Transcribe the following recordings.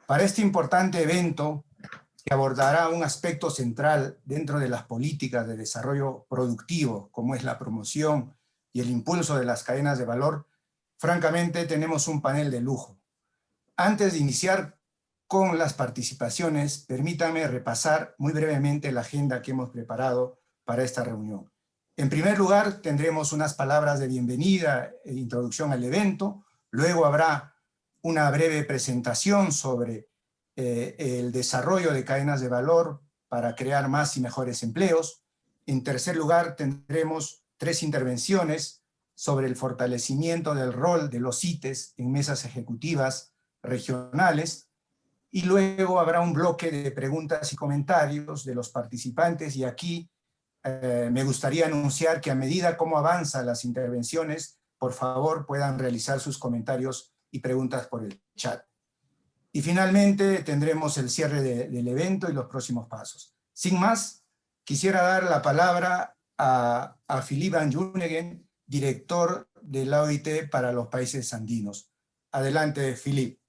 Para este importante evento, que abordará un aspecto central dentro de las políticas de desarrollo productivo, como es la promoción y el impulso de las cadenas de valor, francamente tenemos un panel de lujo. Antes de iniciar con las participaciones, permítanme repasar muy brevemente la agenda que hemos preparado para esta reunión. En primer lugar, tendremos unas palabras de bienvenida e introducción al evento. Luego habrá una breve presentación sobre el desarrollo de cadenas de valor para crear más y mejores empleos. En tercer lugar, tendremos 3 intervenciones sobre el fortalecimiento del rol de los CITES en mesas ejecutivas regionales. Y luego habrá un bloque de preguntas y comentarios de los participantes, y aquí me gustaría anunciar que a medida como avanzan las intervenciones, por favor puedan realizar sus comentarios y preguntas por el chat. Y finalmente tendremos el cierre del evento y los próximos pasos. Sin más, quisiera dar la palabra a Philippe Van Joeneghem, director de la OIT para los países andinos. Adelante, Philippe.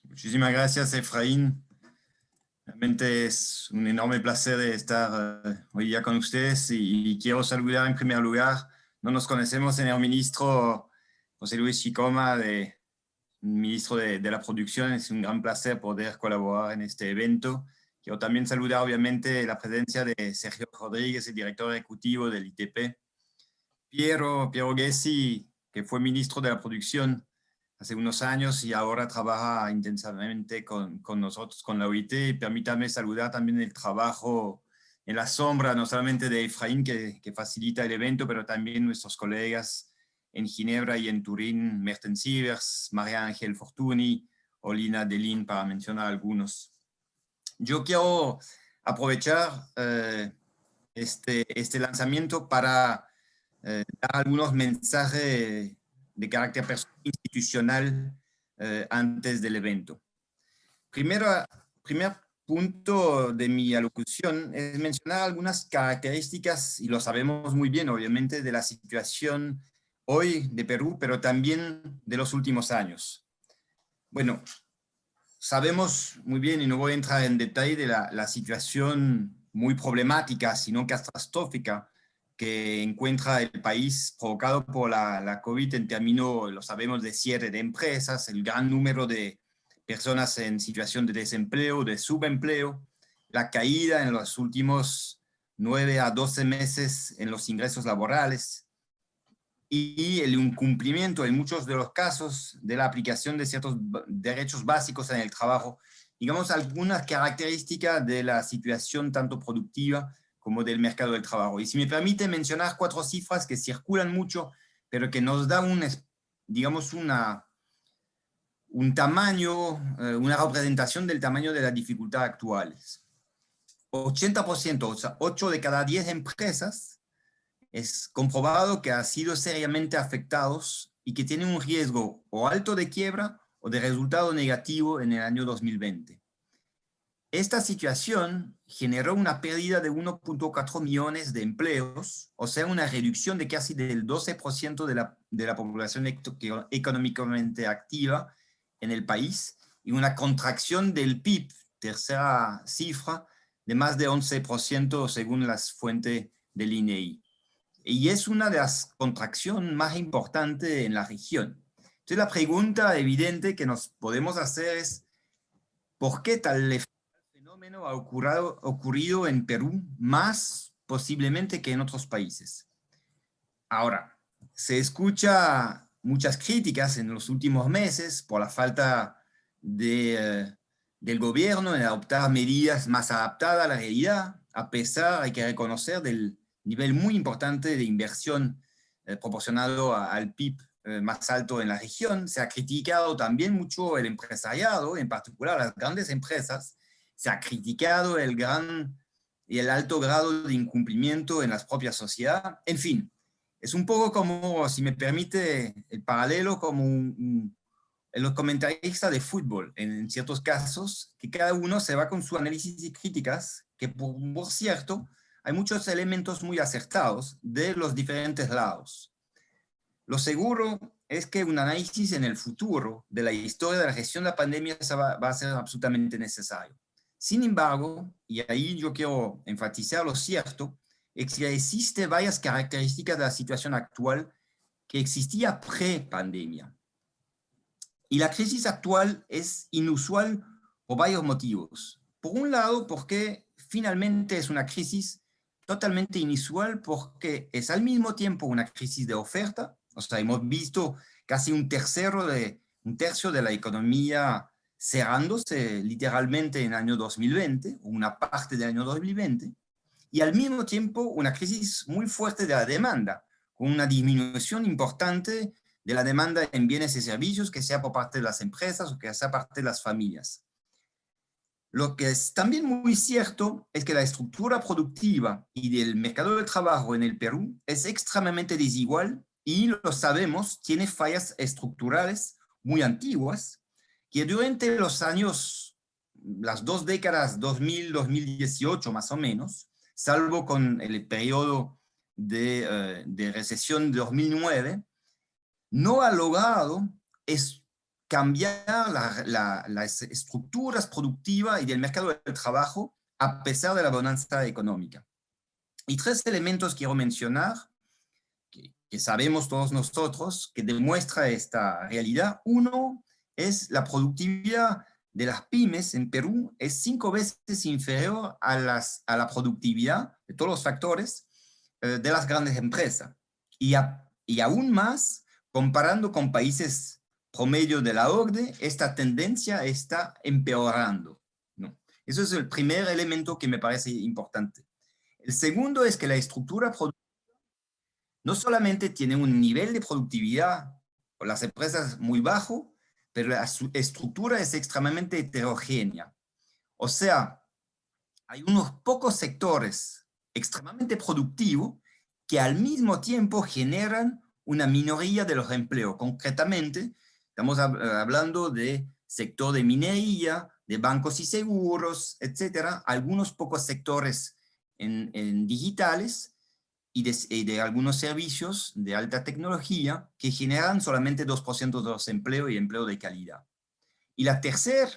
Muchísimas gracias, Efraín. Realmente es un enorme placer de estar hoy día con ustedes y quiero saludar en primer lugar, no nos conocemos, en el ministro José Luis Chicoma, ministro de la producción. Es un gran placer poder colaborar en este evento. Quiero también saludar obviamente la presencia de Sergio Rodríguez, el director ejecutivo del ITP, Piero Gessi, que fue ministro de la producción hace unos años y ahora trabaja intensamente con nosotros, con la OIT. Y permítame saludar también el trabajo en la sombra, no solamente de Efraín, que facilita el evento, pero también nuestros colegas en Ginebra y en Turín, Merten Sievers, María Ángel Fortuny, Olina Delin, para mencionar algunos. Yo quiero aprovechar este lanzamiento para dar algunos mensajes de carácter institucional antes del evento. Primer punto de mi alocución es mencionar algunas características, y lo sabemos muy bien, obviamente, de la situación hoy de Perú, pero también de los últimos años. Bueno, sabemos muy bien, y no voy a entrar en detalle, de la situación muy problemática, sino catastrófica, que encuentra el país provocado por la COVID en términos, lo sabemos, de cierre de empresas, el gran número de personas en situación de desempleo, de subempleo, la caída en los últimos 9 a 12 meses en los ingresos laborales y el incumplimiento en muchos de los casos de la aplicación de ciertos derechos básicos en el trabajo. Digamos, algunas características de la situación tanto productiva como del mercado del trabajo. Y si me permite mencionar 4 cifras que circulan mucho, pero que nos da digamos un tamaño, una representación del tamaño de las dificultades actuales. 80%, o sea, 8 de cada 10 empresas, es comprobado que han sido seriamente afectados y que tienen un riesgo o alto de quiebra o de resultado negativo en el año 2020. Esta situación generó una pérdida de 1.4 millones de empleos, o sea, una reducción de casi del 12% de la población económicamente activa en el país, y una contracción del PIB, tercera cifra, de más de 11% según las fuentes del INEI. Y es una de las contracciones más importantes en la región. Entonces la pregunta evidente que nos podemos hacer es, ¿por qué tal fenómeno ha ocurrido en Perú más posiblemente que en otros países? Ahora, se escucha muchas críticas en los últimos meses por la falta del gobierno en adoptar medidas más adaptadas a la realidad, a pesar, hay que reconocer, del nivel muy importante de inversión proporcionado al PIB más alto en la región. Se ha criticado también mucho el empresariado, en particular las grandes empresas. Se ha criticado el alto grado de incumplimiento en la propia sociedad. En fin, es un poco como, si me permite el paralelo, como los comentaristas de fútbol, en ciertos casos, que cada uno se va con su análisis y críticas, que por cierto, hay muchos elementos muy acertados de los diferentes lados. Lo seguro es que un análisis en el futuro de la historia de la gestión de la pandemia va a ser absolutamente necesario. Sin embargo, y ahí yo quiero enfatizar lo cierto, es que existen varias características de la situación actual que existía pre-pandemia. Y la crisis actual es inusual por varios motivos. Por un lado, porque finalmente es una crisis totalmente inusual, porque es al mismo tiempo una crisis de oferta. O sea, hemos visto casi un tercio de la economía cerrándose literalmente en el año 2020, una parte del año 2020, y al mismo tiempo una crisis muy fuerte de la demanda, con una disminución importante de la demanda en bienes y servicios, que sea por parte de las empresas o que sea por parte de las familias. Lo que es también muy cierto es que la estructura productiva y del mercado del trabajo en el Perú es extremadamente desigual y, lo sabemos, tiene fallas estructurales muy antiguas que durante los años, las 2 décadas 2000-2018 más o menos, salvo con el periodo de recesión de 2009, no ha logrado cambiar las estructuras productivas y del mercado del trabajo a pesar de la bonanza económica. Y 3 elementos quiero mencionar que sabemos todos nosotros que demuestra esta realidad. Uno es la productividad de las pymes en Perú es 5 veces inferior a la productividad de todos los factores de las grandes empresas. Y aún más, comparando con países promedio de la OCDE, esta tendencia está empeorando, ¿no? Eso es el primer elemento que me parece importante. El segundo es que la estructura productiva no solamente tiene un nivel de productividad por las empresas muy bajo, pero la estructura es extremadamente heterogénea. O sea, hay unos pocos sectores extremadamente productivos que al mismo tiempo generan una minoría de los empleos. Concretamente, estamos hablando de sector de minería, de bancos y seguros, etcétera, algunos pocos sectores en digitales y de algunos servicios de alta tecnología que generan solamente 2% de los empleos y empleo de calidad. Y la tercera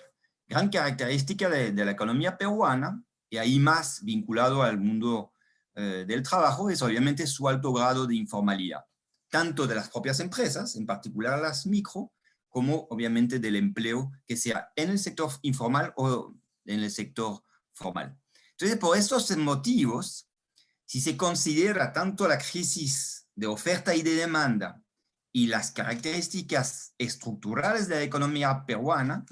gran característica de la economía peruana, y ahí más vinculado al mundo del trabajo, es obviamente su alto grado de informalidad, tanto de las propias empresas, en particular las micro, como obviamente del empleo que sea en el sector informal o en el sector formal. Entonces, por estos motivos, si se considera tanto la crisis de oferta y de demanda y las características estructurales de la economía peruana,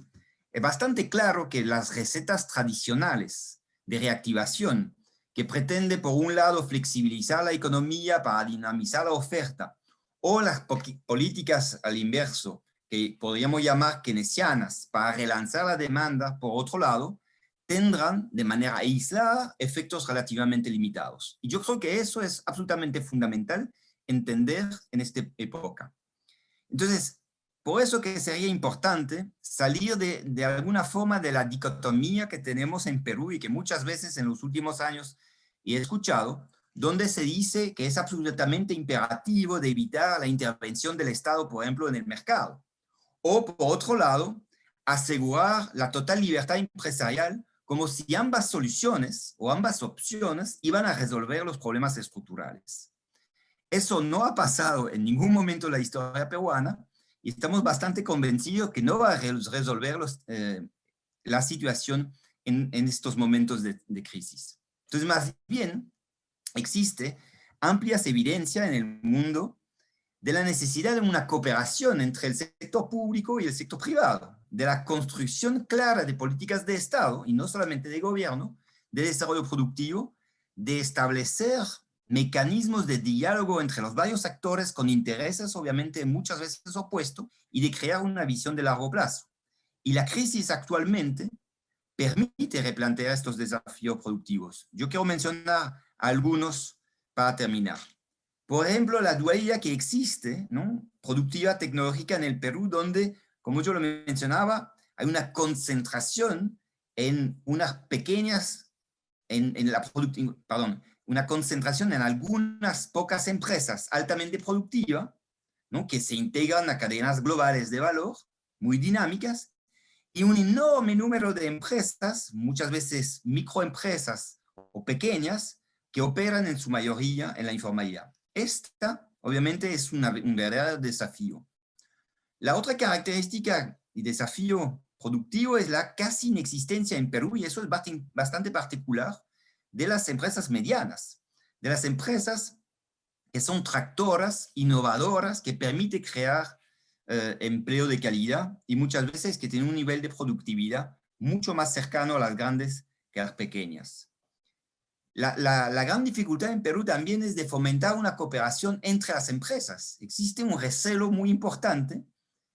es bastante claro que las recetas tradicionales de reactivación, que pretende por un lado flexibilizar la economía para dinamizar la oferta, o las políticas al inverso, que podríamos llamar keynesianas, para relanzar la demanda, por otro lado, tendrán de manera aislada efectos relativamente limitados. Y yo creo que eso es absolutamente fundamental entender en esta época. Entonces, por eso que sería importante salir de alguna forma de la dicotomía que tenemos en Perú y que muchas veces en los últimos años he escuchado, donde se dice que es absolutamente imperativo de evitar la intervención del Estado, por ejemplo, en el mercado. O, por otro lado, asegurar la total libertad empresarial como si ambas soluciones o ambas opciones iban a resolver los problemas estructurales. Eso no ha pasado en ningún momento en la historia peruana y estamos bastante convencidos que no va a resolver la situación en estos momentos de crisis. Entonces, más bien, existe amplias evidencias en el mundo de la necesidad de una cooperación entre el sector público y el sector privado, de la construcción clara de políticas de Estado, y no solamente de gobierno, de desarrollo productivo, de establecer mecanismos de diálogo entre los varios actores con intereses obviamente muchas veces opuestos y de crear una visión de largo plazo. Y la crisis actualmente permite replantear estos desafíos productivos. Yo quiero mencionar algunos para terminar. Por ejemplo, la dualidad que existe, ¿no?, productiva tecnológica en el Perú, donde, como yo lo mencionaba, hay una concentración en unas pequeñas, una concentración en algunas pocas empresas altamente productivas, ¿no?, que se integran a cadenas globales de valor muy dinámicas, y un enorme número de empresas, muchas veces microempresas o pequeñas, que operan en su mayoría en la informalidad. Esta, obviamente, es un verdadero desafío. La otra característica y desafío productivo es la casi inexistencia en Perú, y eso es bastante particular, de las empresas medianas, de las empresas que son tractoras, innovadoras, que permiten crear empleo de calidad y muchas veces que tienen un nivel de productividad mucho más cercano a las grandes que a las pequeñas. La gran dificultad en Perú también es de fomentar una cooperación entre las empresas. Existe un recelo muy importante.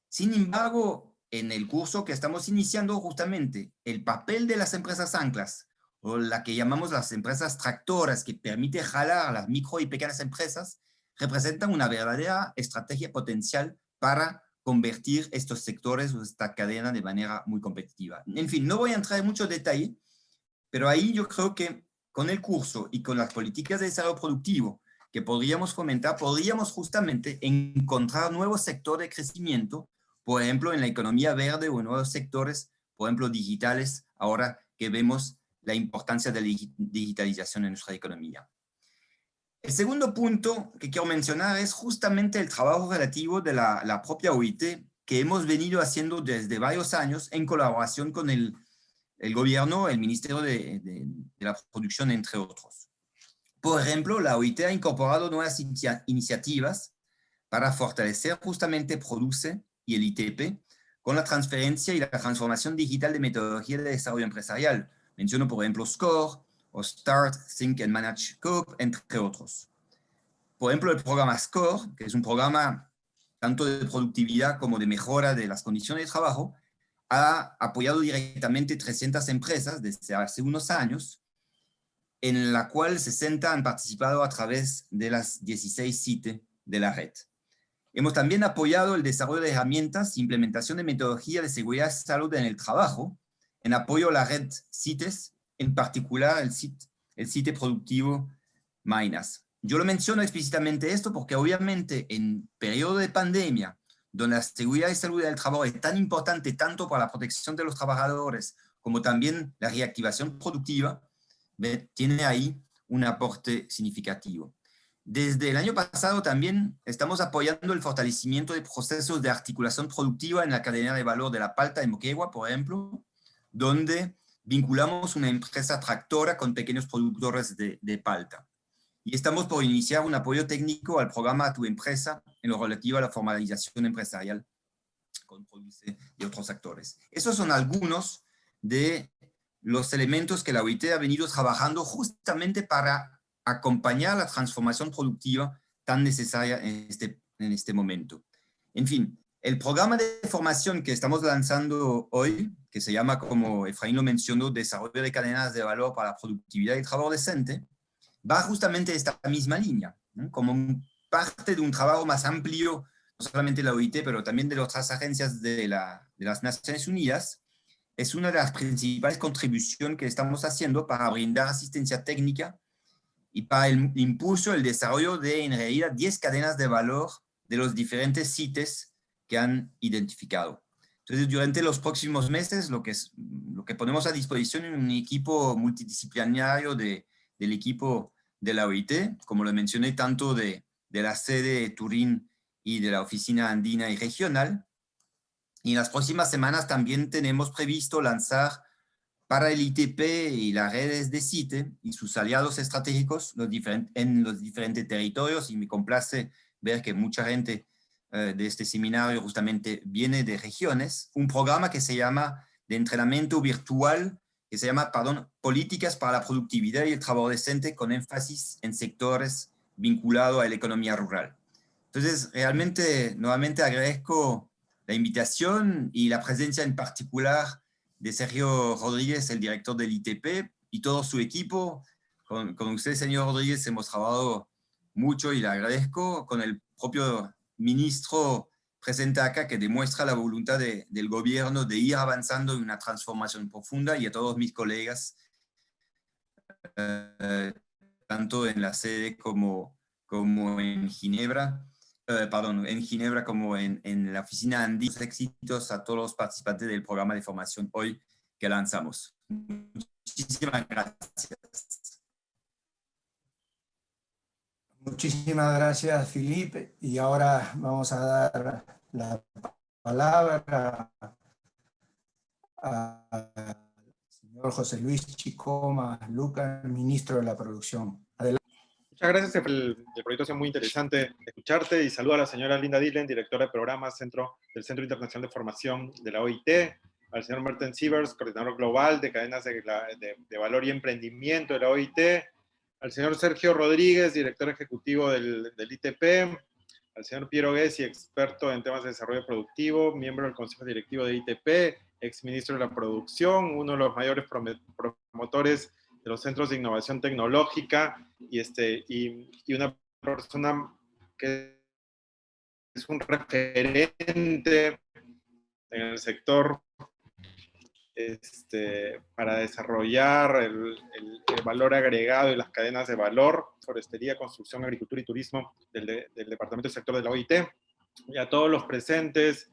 Sin embargo, en el curso que estamos iniciando, justamente el papel de las empresas anclas, o la que llamamos las empresas tractoras, que permite jalar a las micro y pequeñas empresas, representan una verdadera estrategia potencial para convertir estos sectores o esta cadena de manera muy competitiva. En fin, no voy a entrar en mucho detalle, pero ahí yo creo que con el curso y con las políticas de desarrollo productivo que podríamos fomentar, podríamos justamente encontrar nuevos sectores de crecimiento, por ejemplo, en la economía verde o en nuevos sectores, por ejemplo, digitales, ahora que vemos la importancia de la digitalización en nuestra economía. El segundo punto que quiero mencionar es justamente el trabajo relativo de la propia OIT, que hemos venido haciendo desde varios años en colaboración con el gobierno, el Ministerio de la Producción, entre otros. Por ejemplo, la OIT ha incorporado nuevas iniciativas para fortalecer justamente Produce y el ITP con la transferencia y la transformación digital de metodología de desarrollo empresarial. Menciono, por ejemplo, SCORE o Start, Think and Manage Coop, entre otros. Por ejemplo, el programa SCORE, que es un programa tanto de productividad como de mejora de las condiciones de trabajo, ha apoyado directamente 300 empresas desde hace unos años, en la cual 60 han participado a través de las 16 CITES de la red. Hemos también apoyado el desarrollo de herramientas e implementación de metodología de seguridad y salud en el trabajo, en apoyo a la red CITES, en particular el CITE productivo MINAS. Yo lo menciono explícitamente esto porque obviamente en periodo de pandemia, donde la seguridad y salud del trabajo es tan importante tanto para la protección de los trabajadores como también la reactivación productiva, tiene ahí un aporte significativo. Desde el año pasado también estamos apoyando el fortalecimiento de procesos de articulación productiva en la cadena de valor de la palta de Moquegua, por ejemplo, donde vinculamos una empresa tractora con pequeños productores de palta. Y estamos por iniciar un apoyo técnico al programa Tu Empresa en lo relativo a la formalización empresarial con Produce y otros actores. Esos son algunos de los elementos que la OIT ha venido trabajando justamente para acompañar la transformación productiva tan necesaria en este momento. En fin, el programa de formación que estamos lanzando hoy, que se llama, como Efraín lo mencionó, Desarrollo de Cadenas de Valor para la Productividad y Trabajo Decente, va justamente esta misma línea, ¿no?, como parte de un trabajo más amplio, no solamente de la OIT, pero también de otras agencias de las Naciones Unidas. Es una de las principales contribuciones que estamos haciendo para brindar asistencia técnica y para el impulso, el desarrollo de, en realidad, 10 cadenas de valor de los diferentes CITES que han identificado. Entonces, durante los próximos meses, lo que ponemos a disposición es un equipo multidisciplinario del equipo de la OIT, como lo mencioné, tanto de la sede de Turín y de la oficina andina y regional. Y en las próximas semanas también tenemos previsto lanzar para el ITP y las redes de CITE y sus aliados estratégicos en los diferentes territorios, y me complace ver que mucha gente de este seminario justamente viene de regiones, un programa que se llama de entrenamiento virtual, que se llama, Políticas para la Productividad y el Trabajo Decente, con énfasis en sectores vinculados a la economía rural. Entonces, realmente, nuevamente agradezco la invitación y la presencia en particular de Sergio Rodríguez, el director del ITP, y todo su equipo. Con usted, señor Rodríguez, hemos trabajado mucho y le agradezco, con el propio ministro presente acá, que demuestra la voluntad del gobierno de ir avanzando en una transformación profunda, y a todos mis colegas, tanto en la sede como en Ginebra, en Ginebra como en la oficina andina. Éxitos a todos los participantes del programa de formación hoy que lanzamos. Muchísimas gracias. Muchísimas gracias, Felipe. Y ahora vamos a dar la palabra al señor José Luis Chicoma Lucas, ministro de la Producción. Adelante. Muchas gracias. El proyecto ha sido muy interesante escucharte, y saludo a la señora Linda Dillon, directora de programas del Centro Internacional de Formación de la OIT, al señor Merten Sievers, coordinador global de cadenas de valor y emprendimiento de la OIT, al señor Sergio Rodríguez, director ejecutivo del ITP, al señor Piero Gessi, experto en temas de desarrollo productivo, miembro del Consejo Directivo de ITP, exministro de la Producción, uno de los mayores promotores de los centros de innovación tecnológica, y una persona que es un referente en el sector para desarrollar el valor agregado y las cadenas de valor, forestería, construcción, agricultura y turismo del Departamento del Sector de la OIT, y a todos los presentes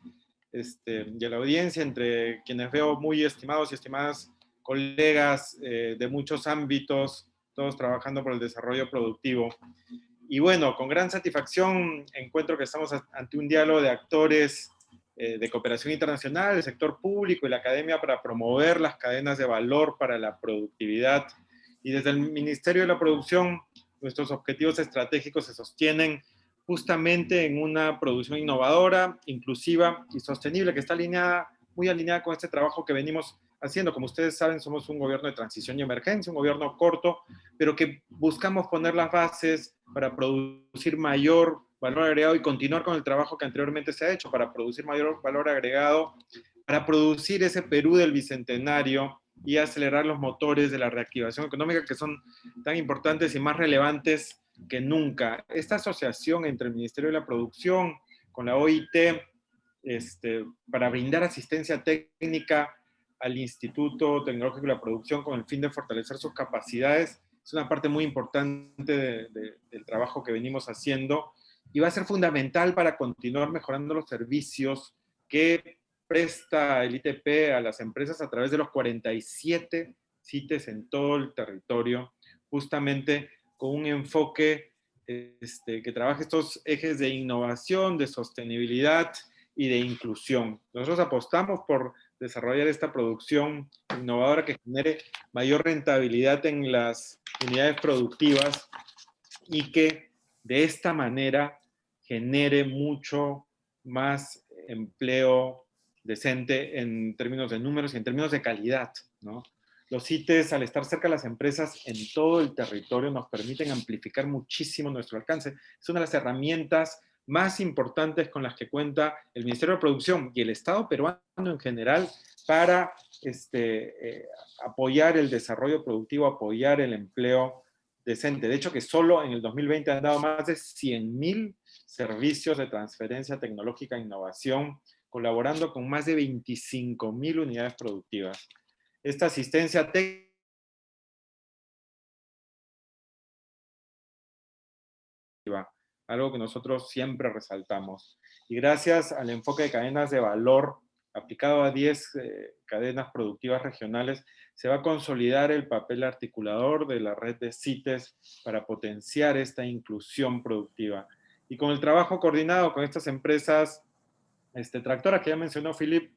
y a la audiencia, entre quienes veo muy estimados y estimadas colegas de muchos ámbitos, todos trabajando por el desarrollo productivo. Y bueno, con gran satisfacción encuentro que estamos ante un diálogo de actores de cooperación internacional, el sector público y la academia para promover las cadenas de valor para la productividad. Y desde el Ministerio de la Producción, nuestros objetivos estratégicos se sostienen justamente en una producción innovadora, inclusiva y sostenible, que está muy alineada con este trabajo que venimos haciendo. Como ustedes saben, somos un gobierno de transición y emergencia, un gobierno corto, pero que buscamos poner las bases para producir mayor valor agregado y continuar con el trabajo que anteriormente se ha hecho para producir mayor valor agregado, para producir ese Perú del Bicentenario y acelerar los motores de la reactivación económica, que son tan importantes y más relevantes que nunca. Esta asociación entre el Ministerio de la Producción con la OIT para brindar asistencia técnica al Instituto Tecnológico de la Producción con el fin de fortalecer sus capacidades es una parte muy importante del trabajo que venimos haciendo, y va a ser fundamental para continuar mejorando los servicios que presta el ITP a las empresas a través de los 47 CITES en todo el territorio, justamente con un enfoque que trabaje estos ejes de innovación, de sostenibilidad y de inclusión. Nosotros apostamos por desarrollar esta producción innovadora que genere mayor rentabilidad en las unidades productivas y que de esta manera genere mucho más empleo decente en términos de números y en términos de calidad, ¿no? Los CITES, al estar cerca de las empresas en todo el territorio, nos permiten amplificar muchísimo nuestro alcance. Es una de las herramientas más importantes con las que cuenta el Ministerio de Producción y el Estado peruano en general para apoyar el desarrollo productivo, apoyar el empleo decente. De hecho, que solo en el 2020 han dado más de 100.000 servicios de transferencia tecnológica e innovación, colaborando con más de 25.000 unidades productivas. Esta asistencia técnica algo que nosotros siempre resaltamos. Y gracias al enfoque de cadenas de valor aplicado a 10 cadenas productivas regionales, se va a consolidar el papel articulador de la red de CITES para potenciar esta inclusión productiva. Y con el trabajo coordinado con estas empresas tractoras que ya mencionó Philip,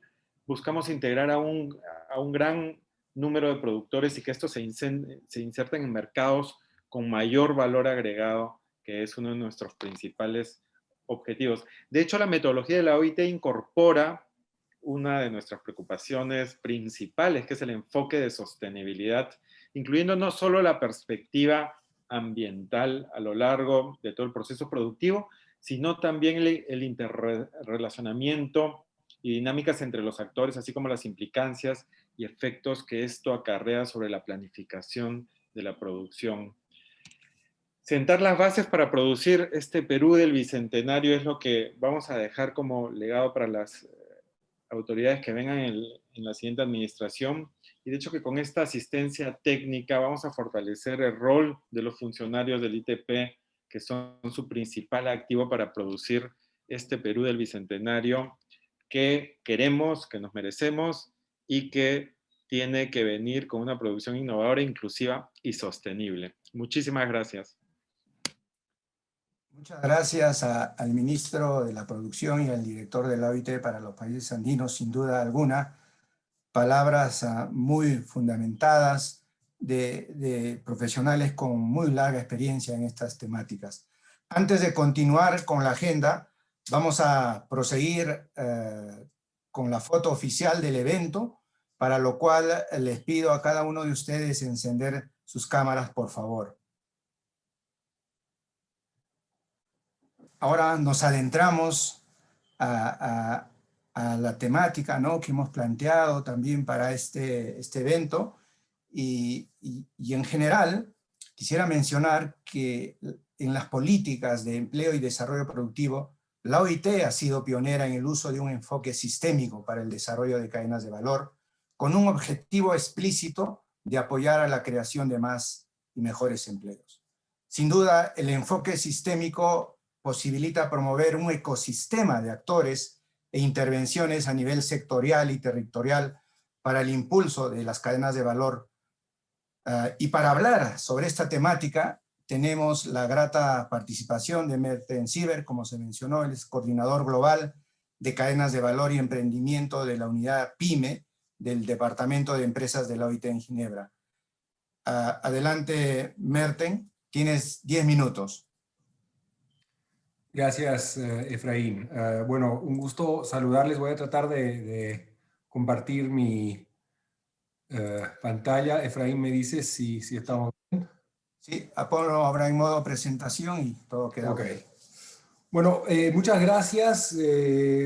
buscamos integrar a un gran número de productores y que estos se inserten en mercados con mayor valor agregado, que es uno de nuestros principales objetivos. De hecho, la metodología de la OIT incorpora una de nuestras preocupaciones principales, que es el enfoque de sostenibilidad, incluyendo no solo la perspectiva ambiental a lo largo de todo el proceso productivo, sino también el interrelacionamiento y dinámicas entre los actores, así como las implicancias y efectos que esto acarrea sobre la planificación de la producción. Sentar las bases para producir este Perú del Bicentenario es lo que vamos a dejar como legado para las autoridades que vengan en la siguiente administración. Y de hecho que con esta asistencia técnica vamos a fortalecer el rol de los funcionarios del ITP que son su principal activo para producir este Perú del Bicentenario que queremos, que nos merecemos y que tiene que venir con una producción innovadora, inclusiva y sostenible. Muchísimas gracias. Muchas gracias al ministro de la Producción y al director de la OIT para los países andinos, sin duda alguna. Palabras muy fundamentadas de profesionales con muy larga experiencia en estas temáticas. Antes de continuar con la agenda, vamos a proseguir con la foto oficial del evento, para lo cual les pido a cada uno de ustedes encender sus cámaras, por favor. Ahora nos adentramos a la temática, ¿no?, que hemos planteado también para este evento y en general quisiera mencionar que en las políticas de empleo y desarrollo productivo la OIT ha sido pionera en el uso de un enfoque sistémico para el desarrollo de cadenas de valor con un objetivo explícito de apoyar a la creación de más y mejores empleos. Sin duda, el enfoque sistémico posibilita promover un ecosistema de actores e intervenciones a nivel sectorial y territorial para el impulso de las cadenas de valor. Y para hablar sobre esta temática, tenemos la grata participación de Merten Siever, como se mencionó, él es coordinador global de cadenas de valor y emprendimiento de la unidad PYME del Departamento de Empresas de la OIT en Ginebra. Adelante, Merten, tienes 10 minutos. Gracias, Efraín. Bueno, un gusto saludarles. Voy a tratar de compartir mi pantalla. Efraín, me dice si estamos bien. Sí, Apolo habrá en modo presentación y todo queda Ok. bien. Bueno, muchas gracias,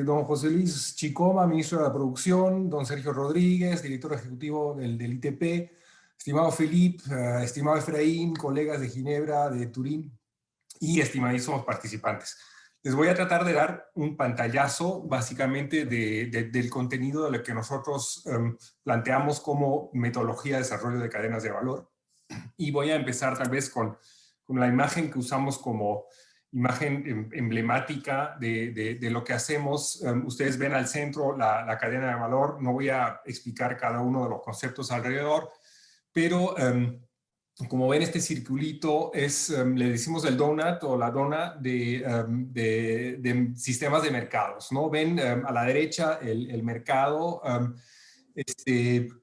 don José Luis Chicoma, ministro de la Producción, don Sergio Rodríguez, director ejecutivo del ITP, estimado Felipe, estimado Efraín, colegas de Ginebra, de Turín, y estimadísimos participantes. Les voy a tratar de dar un pantallazo básicamente del contenido de lo que nosotros planteamos como metodología de desarrollo de cadenas de valor. Y voy a empezar tal vez con la imagen que usamos como imagen emblemática de lo que hacemos. Ustedes ven al centro la cadena de valor. No voy a explicar cada uno de los conceptos alrededor, pero como ven, este circulito es, le decimos el donut o la dona de sistemas de mercados, ¿no? Ven a la derecha el mercado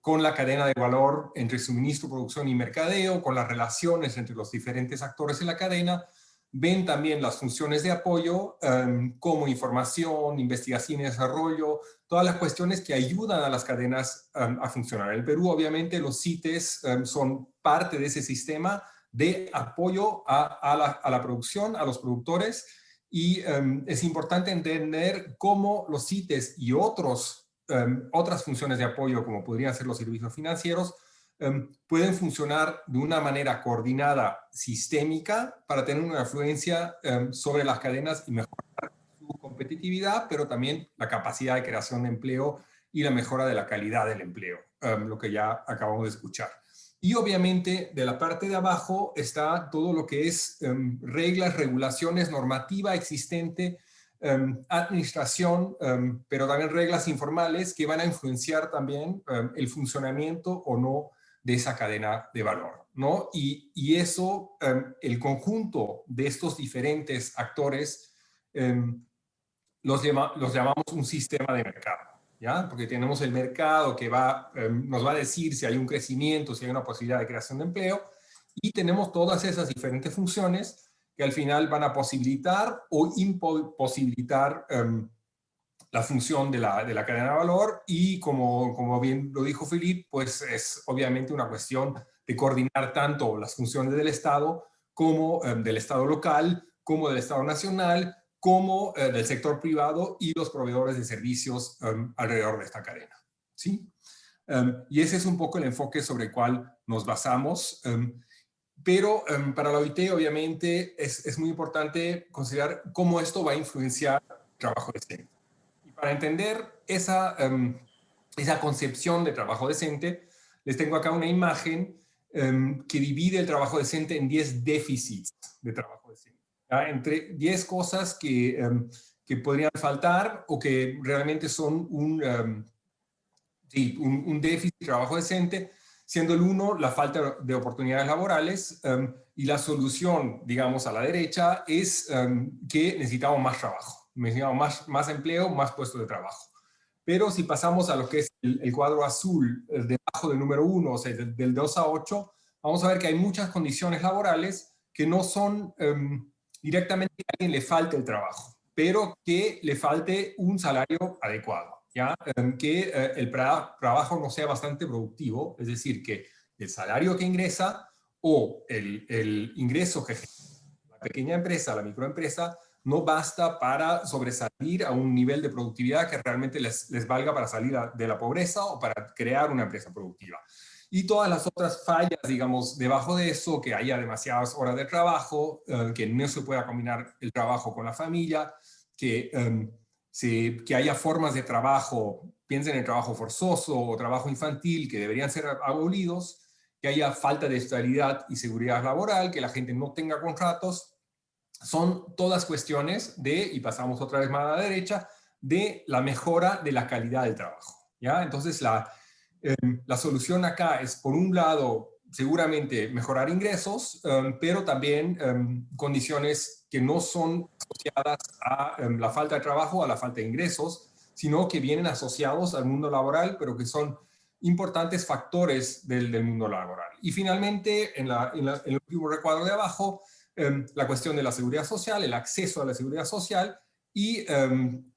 con la cadena de valor entre suministro, producción y mercadeo, con las relaciones entre los diferentes actores en la cadena. Ven también las funciones de apoyo como información, investigación y desarrollo, todas las cuestiones que ayudan a las cadenas a funcionar. En el Perú, obviamente, los CITES son parte de ese sistema de apoyo a la producción, a los productores, y es importante entender cómo los CITES y otras funciones de apoyo, como podrían ser los servicios financieros, pueden funcionar de una manera coordinada, sistémica, para tener una influencia sobre las cadenas y mejorar su competitividad, pero también la capacidad de creación de empleo y la mejora de la calidad del empleo, lo que ya acabamos de escuchar. Y obviamente de la parte de abajo está todo lo que es reglas, regulaciones, normativa existente, administración, pero también reglas informales que van a influenciar también el funcionamiento o no de esa cadena de valor, ¿no? Y eso, el conjunto de estos diferentes actores, los llamamos un sistema de mercado, ¿ya? Porque tenemos el mercado que nos va a decir si hay un crecimiento, si hay una posibilidad de creación de empleo, y tenemos todas esas diferentes funciones que al final van a posibilitar o imposibilitar la función de la cadena de valor, y como bien lo dijo Felipe, pues es obviamente una cuestión de coordinar tanto las funciones del Estado como del Estado local, como del Estado nacional, como del sector privado y los proveedores de servicios alrededor de esta cadena, ¿sí? Y ese es un poco el enfoque sobre el cual nos basamos. Pero para la OIT, obviamente, es muy importante considerar cómo esto va a influenciar el trabajo decente. Y para entender esa concepción de trabajo decente, les tengo acá una imagen que divide el trabajo decente en 10 déficits de trabajo decente. ¿ya? Entre 10 cosas que podrían faltar o que realmente son un déficit de trabajo decente, siendo el 1 la falta de oportunidades laborales, y la solución, digamos, a la derecha es que necesitamos más trabajo, necesitamos más empleo, más puestos de trabajo. Pero si pasamos a lo que es el cuadro azul, debajo del número 1, o sea, del 2 a 8, vamos a ver que hay muchas condiciones laborales que no son directamente que a alguien le falte el trabajo, pero que le falte un salario adecuado. ¿Ya? Que el trabajo no sea bastante productivo, es decir, que el salario que ingresa o el ingreso que genera la pequeña empresa, la microempresa, no basta para sobresalir a un nivel de productividad que realmente les valga para salir de la pobreza o para crear una empresa productiva. Y todas las otras fallas, digamos, debajo de eso, que haya demasiadas horas de trabajo, que no se pueda combinar el trabajo con la familia, que haya formas de trabajo, piensen en trabajo forzoso o trabajo infantil, que deberían ser abolidos, que haya falta de estabilidad y seguridad laboral, que la gente no tenga contratos, son todas cuestiones y pasamos otra vez más a la derecha, de la mejora de la calidad del trabajo. ¿Ya? Entonces la solución acá es, por un lado, seguramente mejorar ingresos, pero también condiciones que no son asociadas a la falta de trabajo, a la falta de ingresos, sino que vienen asociados al mundo laboral, pero que son importantes factores del mundo laboral. Y finalmente, en el último recuadro de abajo, la cuestión de la seguridad social, el acceso a la seguridad social, y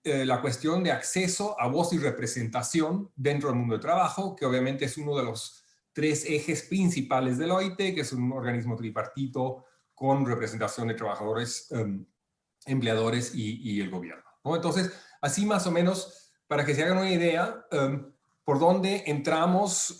la cuestión de acceso a voz y representación dentro del mundo del trabajo, que obviamente es uno de los 3 ejes principales de la OIT, que es un organismo tripartito con representación de trabajadores, empleadores y el gobierno, ¿no? Entonces, así más o menos, para que se hagan una idea, por dónde entramos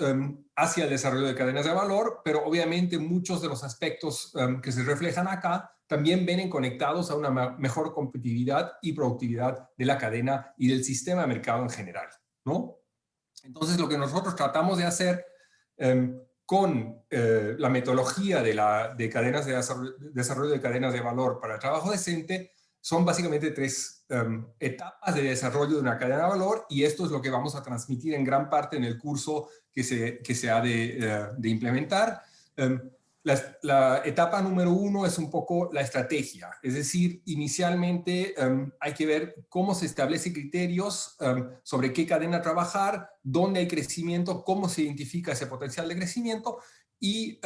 hacia el desarrollo de cadenas de valor, pero obviamente muchos de los aspectos que se reflejan acá también vienen conectados a una mejor competitividad y productividad de la cadena y del sistema de mercado en general, ¿no? Entonces, lo que nosotros tratamos de hacer con la metodología de cadenas de desarrollo de cadenas de valor para el trabajo decente son básicamente 3 etapas de desarrollo de una cadena de valor, y esto es lo que vamos a transmitir en gran parte en el curso que se ha de implementar. La etapa número 1 es un poco la estrategia, es decir, inicialmente hay que ver cómo se establecen criterios sobre qué cadena trabajar, dónde hay crecimiento, cómo se identifica ese potencial de crecimiento y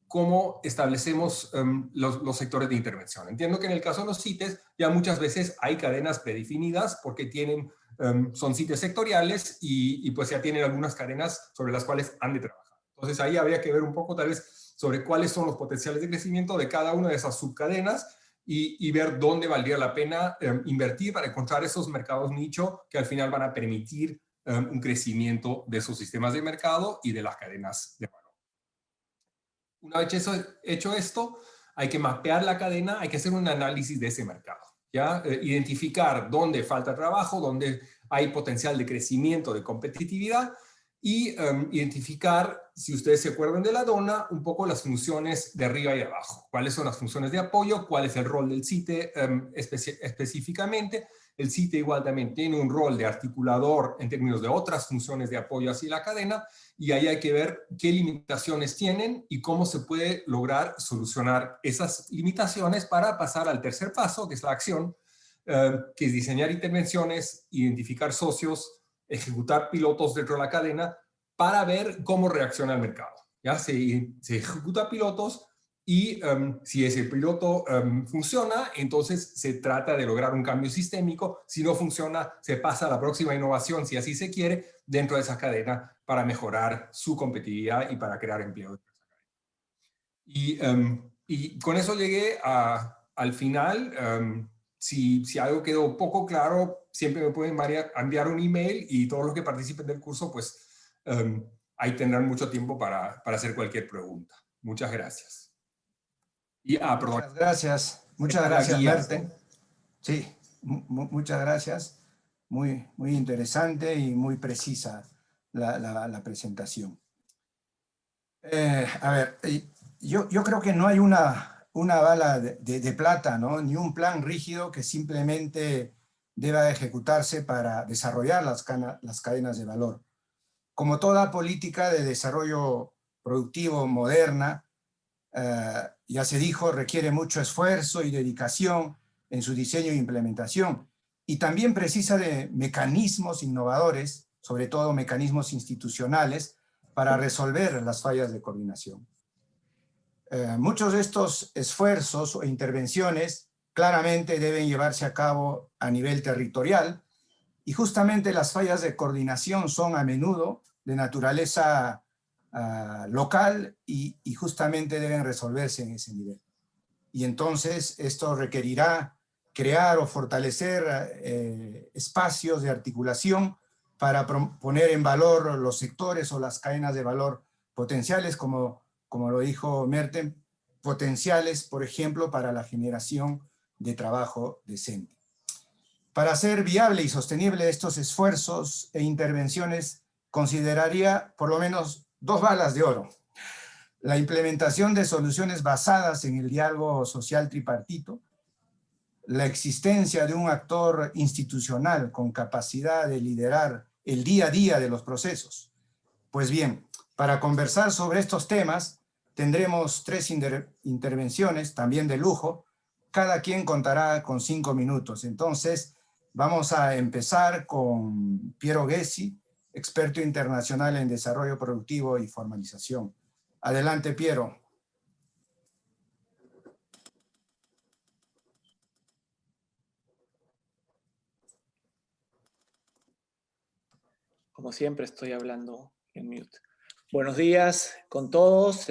cómo establecemos los sectores de intervención. Entiendo que en el caso de los CITES ya muchas veces hay cadenas predefinidas porque son CITES sectoriales y pues ya tienen algunas cadenas sobre las cuales han de trabajar. Entonces ahí habría que ver un poco tal vez sobre cuáles son los potenciales de crecimiento de cada una de esas subcadenas y ver dónde valdría la pena invertir para encontrar esos mercados nicho que al final van a permitir un crecimiento de esos sistemas de mercado y de las cadenas de valor. Una vez hecho esto, hay que mapear la cadena, hay que hacer un análisis de ese mercado, ¿ya? Identificar dónde falta trabajo, dónde hay potencial de crecimiento, de competitividad, y identificar, si ustedes se acuerdan de la dona, un poco las funciones de arriba y de abajo. ¿Cuáles son las funciones de apoyo? ¿Cuál es el rol del CITE específicamente? El CITE igual también tiene un rol de articulador en términos de otras funciones de apoyo hacia la cadena, y ahí hay que ver qué limitaciones tienen y cómo se puede lograr solucionar esas limitaciones para pasar al tercer paso, que es la acción, que es diseñar intervenciones, identificar socios, ejecutar pilotos dentro de la cadena para ver cómo reacciona el mercado. ¿Ya? Se ejecuta pilotos y si ese piloto funciona, entonces se trata de lograr un cambio sistémico. Si no funciona, se pasa a la próxima innovación, si así se quiere, dentro de esa cadena para mejorar su competitividad y para crear empleo. Y con eso llegué al final. Si algo quedó poco claro, siempre me pueden enviar un email y todos los que participen del curso, pues ahí tendrán mucho tiempo para hacer cualquier pregunta. Muchas gracias. Perdón. Muchas gracias, Merten. Sí, muchas gracias. Muy interesante y muy precisa la presentación. A ver, yo creo que no hay una una bala de plata, ¿no? Ni un plan rígido que simplemente deba ejecutarse para desarrollar las cadenas de valor. Como toda política de desarrollo productivo moderna, ya se dijo, requiere mucho esfuerzo y dedicación en su diseño e implementación, y también precisa de mecanismos innovadores, sobre todo mecanismos institucionales, para resolver las fallas de coordinación. Muchos de estos esfuerzos o intervenciones claramente deben llevarse a cabo a nivel territorial, y justamente las fallas de coordinación son a menudo de naturaleza local y justamente deben resolverse en ese nivel. Y entonces esto requerirá crear o fortalecer espacios de articulación para poner en valor los sectores o las cadenas de valor potenciales, como lo dijo Merten, potenciales, por ejemplo, para la generación de trabajo decente. Para hacer viable y sostenible estos esfuerzos e intervenciones, consideraría por lo menos 2 balas de oro. La implementación de soluciones basadas en el diálogo social tripartito, la existencia de un actor institucional con capacidad de liderar el día a día de los procesos. Pues bien, para conversar sobre estos temas, tendremos 3 intervenciones, también de lujo. Cada quien contará con 5 minutos. Entonces, vamos a empezar con Piero Gessi, experto internacional en desarrollo productivo y formalización. Adelante, Piero. Como siempre estoy hablando en mute. Buenos días con todos.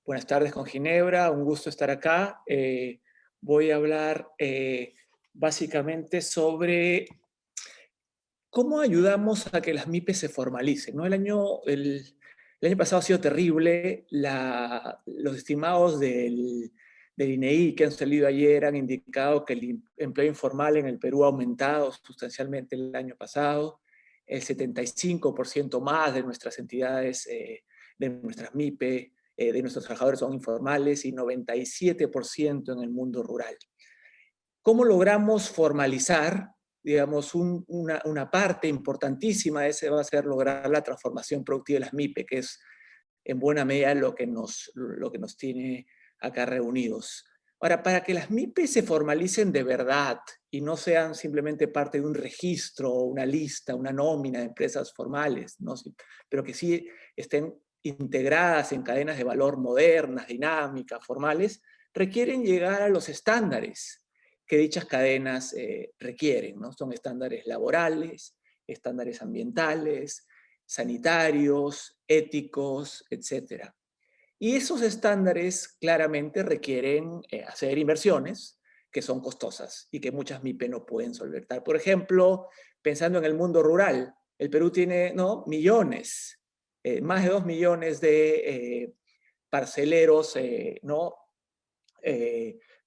Buenas tardes con Ginebra. Un gusto estar acá. Voy a hablar básicamente sobre cómo ayudamos a que las MIPES se formalicen, ¿no? El año pasado ha sido terrible. Los estimados del INEI que han salido ayer han indicado que el empleo informal en el Perú ha aumentado sustancialmente el año pasado. El 75% más de nuestras entidades, de nuestras MIPE, de nuestros trabajadores son informales, y 97% en el mundo rural. ¿Cómo logramos formalizar? Digamos, una parte importantísima de ese va a ser lograr la transformación productiva de las MIPE, que es en buena medida lo que nos tiene acá reunidos. Ahora, para que las MIPE se formalicen de verdad y no sean simplemente parte de un registro, una lista, una nómina de empresas formales, ¿no? Pero que sí estén integradas en cadenas de valor modernas, dinámicas, formales, requieren llegar a los estándares que dichas cadenas requieren, ¿no? Son estándares laborales, estándares ambientales, sanitarios, éticos, etc. Y esos estándares claramente requieren hacer inversiones que son costosas y que muchas MIPE no pueden solventar. Por ejemplo, pensando en el mundo rural, el Perú tiene, ¿no?, millones, más de 2 millones de parceleros,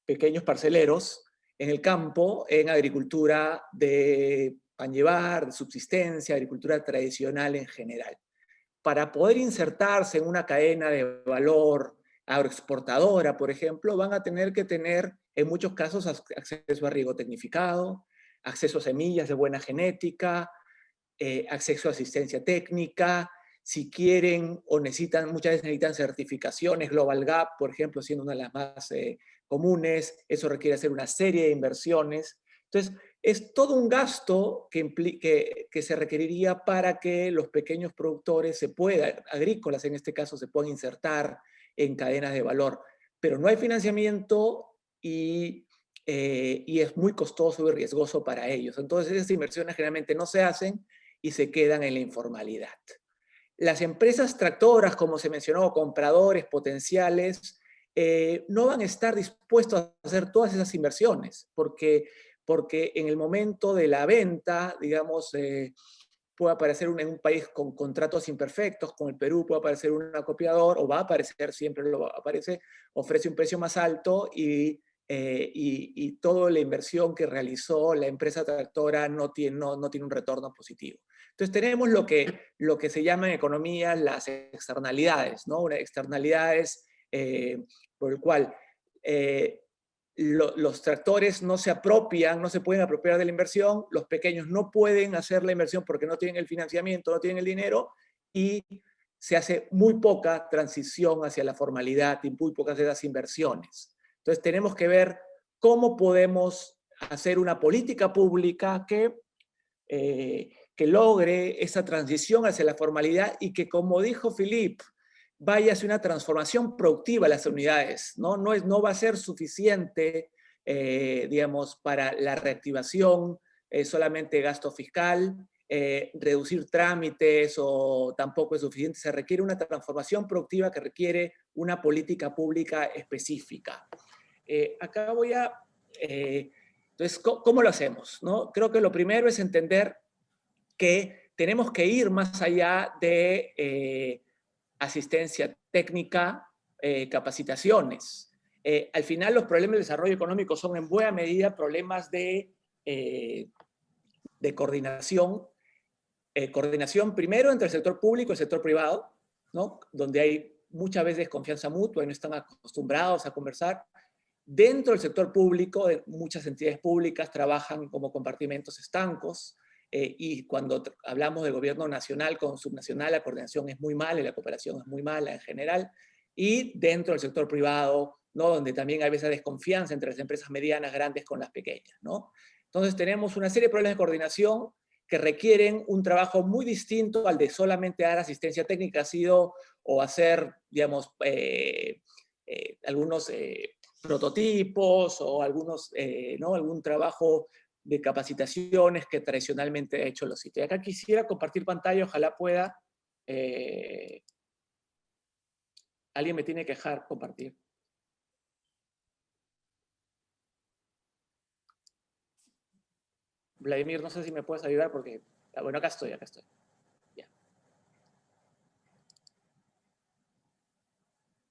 pequeños parceleros en el campo, en agricultura de pan llevar, de subsistencia, agricultura tradicional en general. Para poder insertarse en una cadena de valor agroexportadora, por ejemplo, van a tener que tener, en muchos casos, acceso a riego tecnificado, acceso a semillas de buena genética, acceso a asistencia técnica. Si quieren o necesitan, muchas veces necesitan certificaciones, Global Gap, por ejemplo, siendo una de las más comunes. Eso requiere hacer una serie de inversiones. Entonces, es todo un gasto que se requeriría para que los pequeños productores agrícolas en este caso, se puedan insertar en cadenas de valor. Pero no hay financiamiento y es muy costoso y riesgoso para ellos. Entonces, esas inversiones generalmente no se hacen y se quedan en la informalidad. Las empresas tractoras, como se mencionó, compradores potenciales, no van a estar dispuestos a hacer todas esas inversiones, porque en el momento de la venta, digamos, puede aparecer en un país con contratos imperfectos, como el Perú, puede aparecer un acopiador, o va a aparecer, siempre lo aparece, ofrece un precio más alto y toda la inversión que realizó la empresa tractora no tiene un retorno positivo. Entonces tenemos lo que se llama en economía las externalidades, ¿no? Externalidades por el cual los tractores no se apropian, no se pueden apropiar de la inversión, los pequeños no pueden hacer la inversión porque no tienen el financiamiento, no tienen el dinero, y se hace muy poca transición hacia la formalidad y muy pocas de las inversiones. Entonces tenemos que ver cómo podemos hacer una política pública que logre esa transición hacia la formalidad y que, como dijo Philippe, vaya hacia una transformación productiva de las unidades, ¿no? No va a ser suficiente, digamos, para la reactivación, solamente gasto fiscal, reducir trámites, o tampoco es suficiente. Se requiere una transformación productiva que requiere una política pública específica. Acá voy a... entonces, ¿cómo lo hacemos, no? Creo que lo primero es entender que tenemos que ir más allá de asistencia técnica, capacitaciones. Al final, los problemas de desarrollo económico son en buena medida problemas de coordinación. Coordinación primero entre el sector público y el sector privado, ¿no? Donde hay muchas veces desconfianza mutua y no están acostumbrados a conversar. Dentro del sector público, muchas entidades públicas trabajan como compartimentos estancos, y cuando hablamos de gobierno nacional con subnacional, la coordinación es muy mala y la cooperación es muy mala en general. Y dentro del sector privado, ¿no? Donde también hay veces desconfianza entre las empresas medianas, grandes con las pequeñas, ¿no? Entonces tenemos una serie de problemas de coordinación que requieren un trabajo muy distinto al de solamente dar asistencia técnica, o hacer, digamos, algunos prototipos, o algunos, ¿no? Algún trabajo de capacitaciones que tradicionalmente ha hecho los sitios. Acá quisiera compartir pantalla, ojalá pueda. Alguien me tiene que dejar compartir. Vladimir, no sé si me puedes ayudar porque... Bueno, acá estoy. Ya.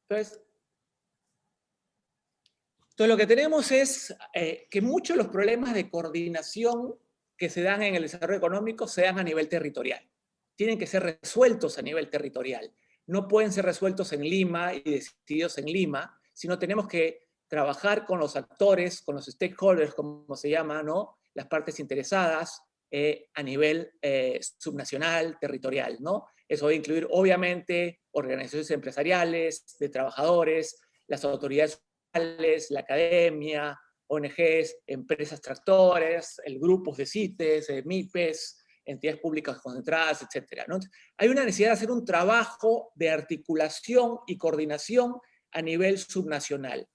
Entonces, lo que tenemos es que muchos de los problemas de coordinación que se dan en el desarrollo económico se dan a nivel territorial. Tienen que ser resueltos a nivel territorial. No pueden ser resueltos en Lima y decididos en Lima, sino tenemos que trabajar con los actores, con los stakeholders, como se llama, ¿no? Las partes interesadas a nivel subnacional, territorial, ¿no? Eso va a incluir, obviamente, organizaciones empresariales, de trabajadores, las autoridades, la academia, ONGs, empresas tractores, grupos de CITES, MIPES, entidades públicas concentradas, etc., ¿no? Hay una necesidad de hacer un trabajo de articulación y coordinación a nivel subnacional.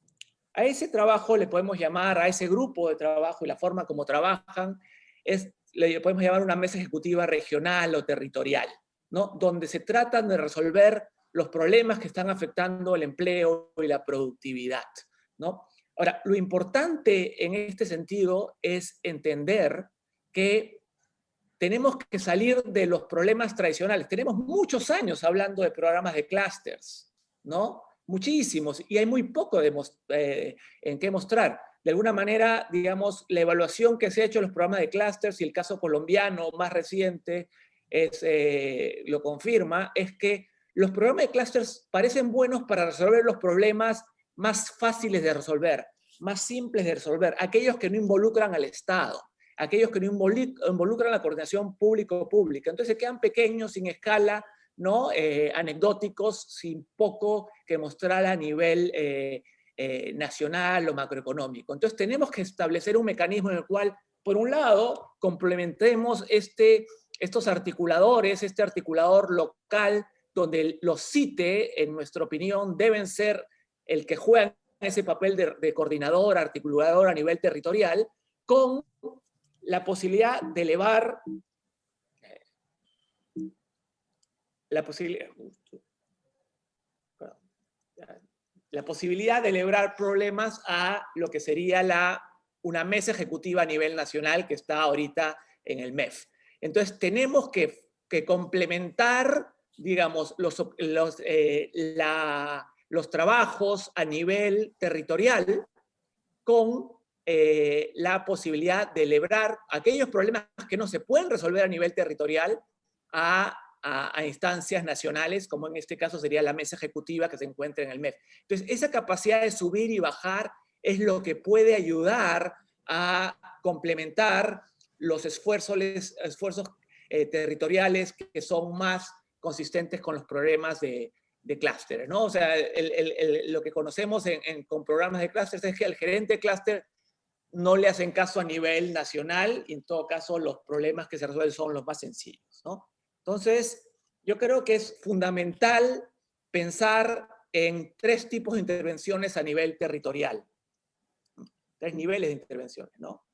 A ese trabajo le podemos llamar, a ese grupo de trabajo y la forma como trabajan, le podemos llamar una mesa ejecutiva regional o territorial, ¿no? Donde se tratan de resolver los problemas que están afectando el empleo y la productividad, ¿no? Ahora, lo importante en este sentido es entender que tenemos que salir de los problemas tradicionales. Tenemos muchos años hablando de programas de clústeres, ¿no? Muchísimos, y hay muy poco en qué mostrar. De alguna manera, digamos, la evaluación que se ha hecho de los programas de clústeres, y el caso colombiano más reciente lo confirma, es que los programas de clústeres parecen buenos para resolver los problemas más fáciles de resolver, más simples de resolver, aquellos que no involucran al Estado, aquellos que no involucran la coordinación público-pública. Entonces se quedan pequeños, sin escala, ¿no? Anecdóticos, sin poco que mostrar a nivel nacional o macroeconómico. Entonces tenemos que establecer un mecanismo en el cual, por un lado, complementemos estos articuladores, este articulador local, donde los CITE, en nuestra opinión, deben ser el que juegan ese papel de coordinador, articulador a nivel territorial, con la posibilidad de elevar la posibilidad de elevar problemas a lo que sería una mesa ejecutiva a nivel nacional que está ahorita en el MEF. Entonces tenemos que complementar, digamos, los trabajos a nivel territorial con la posibilidad de elevar aquellos problemas que no se pueden resolver a nivel territorial a a instancias nacionales, como en este caso sería la mesa ejecutiva que se encuentra en el MEF. Entonces, esa capacidad de subir y bajar es lo que puede ayudar a complementar los esfuerzos territoriales que son más consistentes con los problemas de clústeres, ¿no? O sea, lo que conocemos con programas de clústeres es que al gerente de clúster no le hacen caso a nivel nacional y en todo caso los problemas que se resuelven son los más sencillos, ¿no? Entonces, yo creo que es fundamental pensar en 3 tipos de intervenciones a nivel territorial. 3 niveles de intervenciones, ¿no?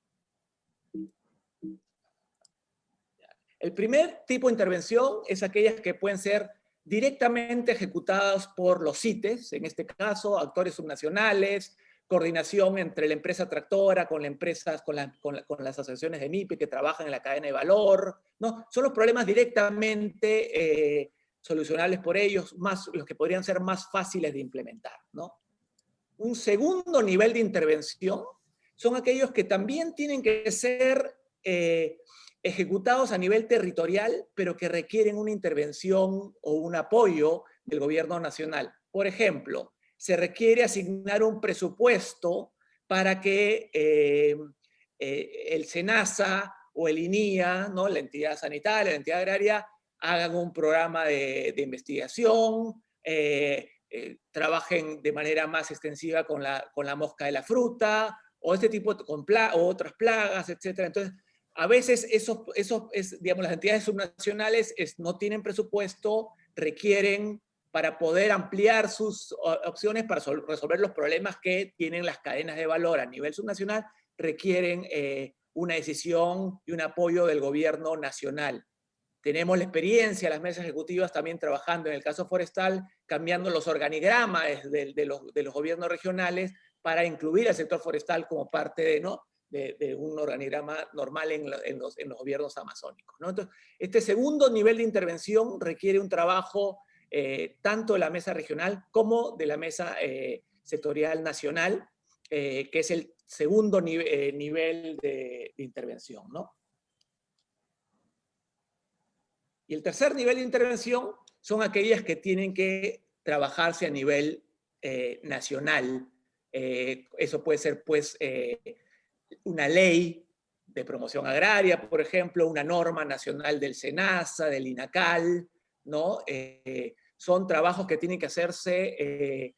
El primer tipo de intervención es aquellas que pueden ser directamente ejecutadas por los CITES, en este caso, actores subnacionales, coordinación entre la empresa tractora con las asociaciones de MIPE que trabajan en la cadena de valor, ¿no? Son los problemas directamente solucionables por ellos, los que podrían ser más fáciles de implementar, ¿no? Un segundo nivel de intervención son aquellos que también tienen que ser ejecutados a nivel territorial, pero que requieren una intervención o un apoyo del gobierno nacional. Por ejemplo, se requiere asignar un presupuesto para que el SENASA o el INIA, ¿no? La entidad sanitaria, la entidad agraria, hagan un programa de investigación, trabajen de manera más extensiva con la mosca de la fruta, o este tipo, o otras plagas, etc. Entonces, a veces digamos, las entidades subnacionales no tienen presupuesto, requieren, para poder ampliar sus opciones para resolver los problemas que tienen las cadenas de valor a nivel subnacional, requieren una decisión y un apoyo del gobierno nacional. Tenemos la experiencia, las mesas ejecutivas también trabajando en el caso forestal, cambiando los organigramas de los gobiernos regionales para incluir al sector forestal como parte de un organigrama normal en los gobiernos amazónicos, ¿no? Entonces, este segundo nivel de intervención requiere un trabajo tanto de la mesa regional como de la mesa sectorial nacional, que es el segundo nivel de intervención, ¿no? Y el tercer nivel de intervención son aquellas que tienen que trabajarse a nivel nacional. Eso puede ser, pues, una ley de promoción agraria, por ejemplo, una norma nacional del SENASA, del INACAL, ¿no? Son trabajos que tienen que hacerse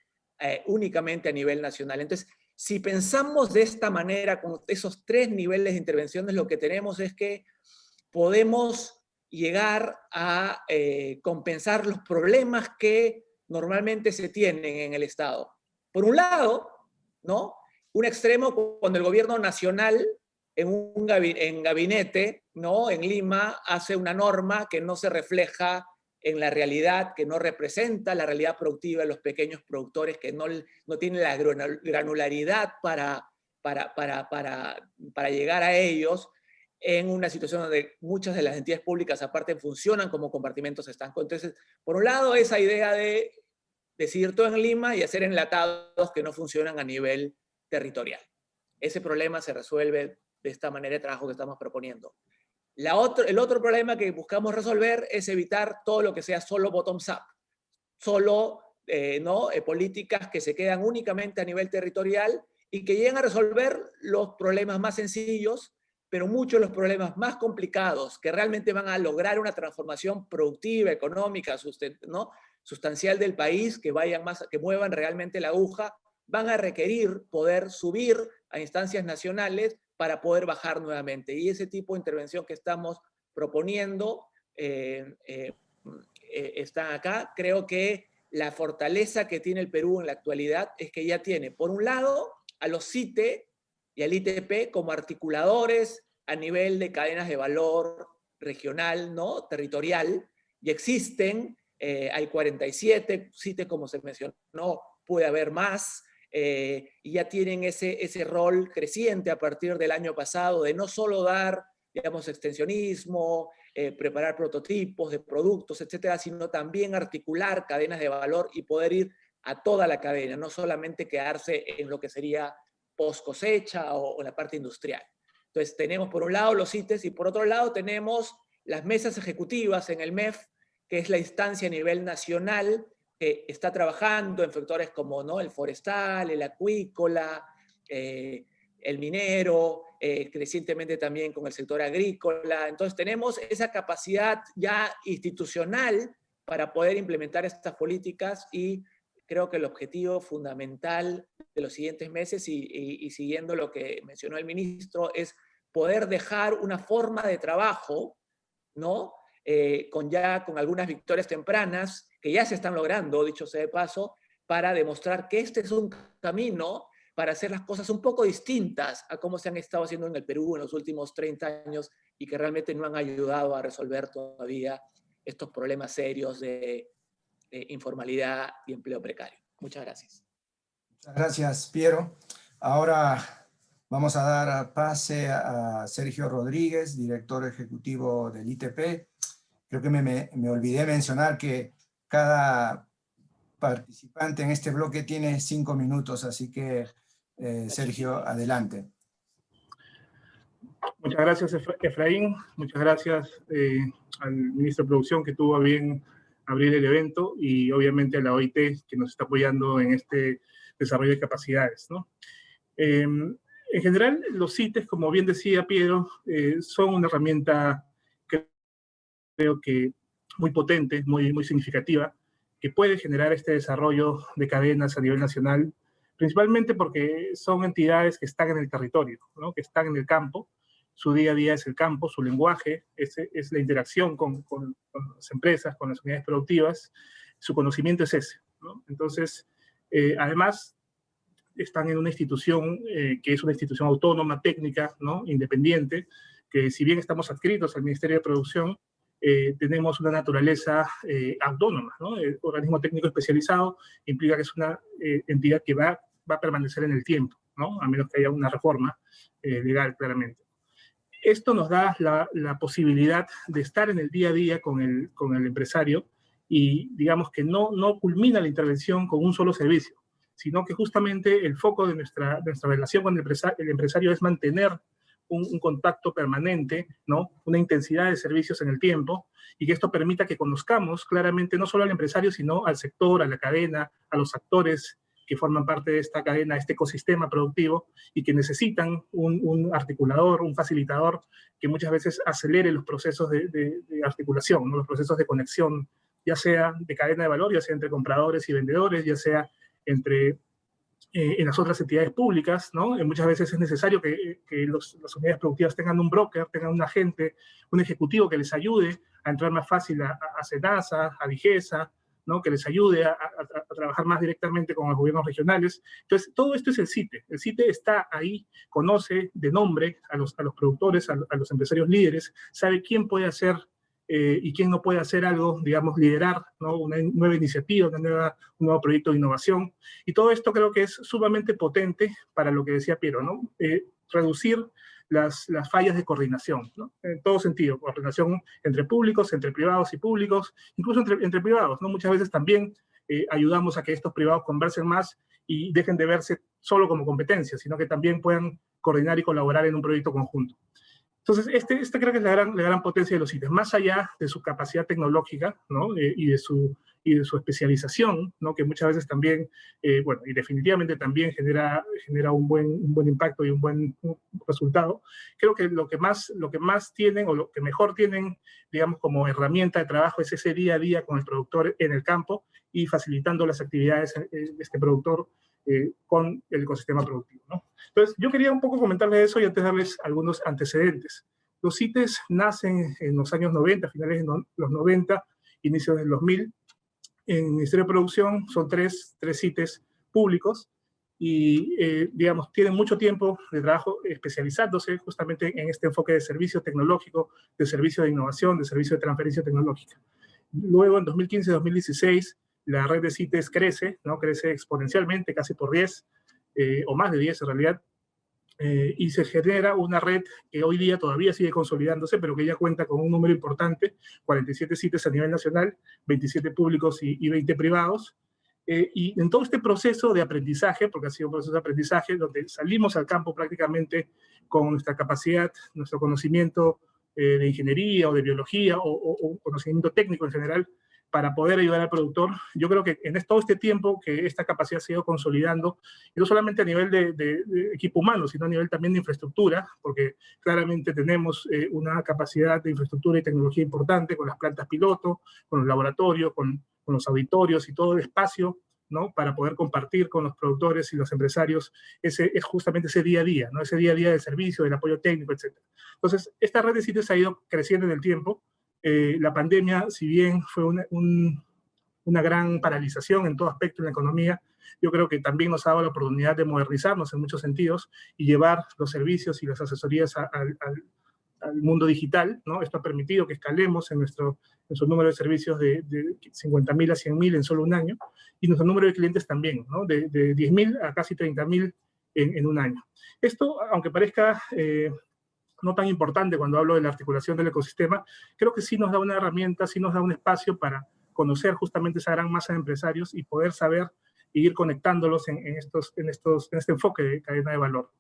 únicamente a nivel nacional. Entonces, si pensamos de esta manera, con esos 3 niveles de intervenciones, lo que tenemos es que podemos llegar a compensar los problemas que normalmente se tienen en el Estado. Por un lado, ¿no? Un extremo cuando el gobierno nacional en gabinete, ¿no? En Lima, hace una norma que no se refleja en la realidad, que no representa la realidad productiva de los pequeños productores, que no tienen la granularidad para llegar a ellos, en una situación donde muchas de las entidades públicas aparte funcionan como compartimentos estancos. Entonces, por un lado, esa idea de decidir todo en Lima y hacer enlatados que no funcionan a nivel territorial. Ese problema se resuelve de esta manera de trabajo que estamos proponiendo. El otro problema que buscamos resolver es evitar todo lo que sea solo bottoms-up, solo políticas que se quedan únicamente a nivel territorial y que llegan a resolver los problemas más sencillos, pero muchos de los problemas más complicados que realmente van a lograr una transformación productiva, económica, sustancial del país, que muevan realmente la aguja, van a requerir poder subir a instancias nacionales para poder bajar nuevamente. Y ese tipo de intervención que estamos proponiendo está acá. Creo que la fortaleza que tiene el Perú en la actualidad es que ya tiene, por un lado, a los CITE y al ITP como articuladores a nivel de cadenas de valor regional, ¿no? Territorial, y existen, hay 47 CITE como se mencionó, puede haber más, y ya tienen ese rol creciente a partir del año pasado de no solo dar, digamos, extensionismo, preparar prototipos de productos, etcétera, sino también articular cadenas de valor y poder ir a toda la cadena, no solamente quedarse en lo que sería post cosecha o la parte industrial. Entonces tenemos por un lado los CITES y por otro lado tenemos las mesas ejecutivas en el MEF que es la instancia a nivel nacional que está trabajando en sectores como, ¿no?, el forestal, el acuícola, el minero, crecientemente también con el sector agrícola. Entonces tenemos esa capacidad ya institucional para poder implementar estas políticas, y creo que el objetivo fundamental de los siguientes meses, y siguiendo lo que mencionó el ministro, es poder dejar una forma de trabajo, ¿no?, con algunas victorias tempranas, que ya se están logrando, dicho sea de paso, para demostrar que este es un camino para hacer las cosas un poco distintas a cómo se han estado haciendo en el Perú en los últimos 30 años y que realmente no han ayudado a resolver todavía estos problemas serios de informalidad y empleo precario. Muchas gracias. Muchas gracias, Piero. Ahora vamos a dar pase a Sergio Rodríguez, director ejecutivo del ITP. Creo que me olvidé mencionar que cada participante en este bloque tiene 5 minutos, así que Sergio, adelante. Muchas gracias, Efraín. Muchas gracias al ministro de Producción que tuvo a bien abrir el evento, y obviamente a la OIT que nos está apoyando en este desarrollo de capacidades, ¿no? En general, los CITES, como bien decía Piero, son una herramienta que creo que muy potente, muy significativa, que puede generar este desarrollo de cadenas a nivel nacional, principalmente porque son entidades que están en el territorio, ¿no?, que están en el campo. Su día a día es el campo, su lenguaje es la interacción con las empresas, con las unidades productivas, su conocimiento es ese, ¿no? Entonces, además, están en una institución que es una institución autónoma, técnica, ¿no?, independiente, que si bien estamos adscritos al Ministerio de Producción, tenemos una naturaleza autónoma, ¿no? El organismo técnico especializado implica que es una entidad que va a permanecer en el tiempo, ¿no?, a menos que haya una reforma legal, claramente. Esto nos da la posibilidad de estar en el día a día con el empresario, y digamos que no culmina la intervención con un solo servicio, sino que justamente el foco de nuestra relación con el empresario es mantener un contacto permanente, ¿no?, una intensidad de servicios en el tiempo, y que esto permita que conozcamos claramente no solo al empresario, sino al sector, a la cadena, a los actores que forman parte de esta cadena, este ecosistema productivo, y que necesitan un articulador, un facilitador que muchas veces acelere los procesos de articulación, ¿no?, los procesos de conexión, ya sea de cadena de valor, ya sea entre compradores y vendedores, ya sea entre en las otras entidades públicas, ¿no? Muchas veces es necesario que las unidades productivas tengan un broker, tengan un agente, un ejecutivo que les ayude a entrar más fácil a SENASA, a Digesa, ¿no?, que les ayude a trabajar más directamente con los gobiernos regionales. Entonces, todo esto es el CITE. El CITE está ahí, conoce de nombre a los productores, a los empresarios líderes, sabe quién puede hacer y quién no puede hacer algo, digamos, liderar, ¿no?, una nueva iniciativa, un nuevo proyecto de innovación. Y todo esto creo que es sumamente potente para lo que decía Piero, ¿no? Reducir las fallas de coordinación, ¿no?, en todo sentido, coordinación entre públicos, entre privados y públicos, incluso entre privados, ¿no? Muchas veces también ayudamos a que estos privados conversen más y dejen de verse solo como competencia, sino que también puedan coordinar y colaborar en un proyecto conjunto. Entonces, este creo que es la gran potencia de los CITES, más allá de su capacidad tecnológica, ¿no?, y de su especialización, ¿no?, que muchas veces también, bueno, y definitivamente también genera un buen impacto y un buen resultado. Creo que lo que más tienen, o lo que mejor tienen, digamos, como herramienta de trabajo, es ese día a día con el productor en el campo y facilitando las actividades de este productor con el ecosistema productivo, ¿no? Entonces, yo quería un poco comentarles eso y antes darles algunos antecedentes. Los CITES nacen en los años 90, finales de los 90, inicios del 2000. En el Ministerio de Producción son tres CITES públicos y, digamos, tienen mucho tiempo de trabajo especializándose justamente en este enfoque de servicio tecnológico, de servicio de innovación, de servicio de transferencia tecnológica. Luego, en 2015-2016, la red de CITES crece, ¿no?, crece exponencialmente, casi por 10, o más de 10 en realidad, y se genera una red que hoy día todavía sigue consolidándose, pero que ya cuenta con un número importante, 47 CITES a nivel nacional, 27 públicos y 20 privados. Y en todo este proceso de aprendizaje, porque ha sido un proceso de aprendizaje, donde salimos al campo prácticamente con nuestra capacidad, nuestro conocimiento de ingeniería o de biología o conocimiento técnico en general para poder ayudar al productor. Yo creo que en todo este tiempo que esta capacidad se ha ido consolidando, y no solamente a nivel de equipo humano, sino a nivel también de infraestructura, porque claramente tenemos una capacidad de infraestructura y tecnología importante con las plantas piloto, con los laboratorios, con los auditorios y todo el espacio, ¿no?, para poder compartir con los productores y los empresarios es justamente ese día a día, ¿no?, ese día a día del servicio, del apoyo técnico, etc. Entonces, esta red de sitios ha ido creciendo en el tiempo. La pandemia, si bien fue una gran paralización en todo aspecto en la economía, yo creo que también nos ha dado la oportunidad de modernizarnos en muchos sentidos y llevar los servicios y las asesorías al mundo digital, ¿no? Esto ha permitido que escalemos en nuestro número de servicios de 50.000 a 100.000 en solo un año, y nuestro número de clientes también, ¿no?, de 10.000 a casi 30.000 en un año. Esto, aunque parezca no tan importante cuando hablo de la articulación del ecosistema, creo que sí nos da una herramienta, sí nos da un espacio para conocer justamente esa gran masa de empresarios y poder saber e ir conectándolos en este enfoque de cadena de valor.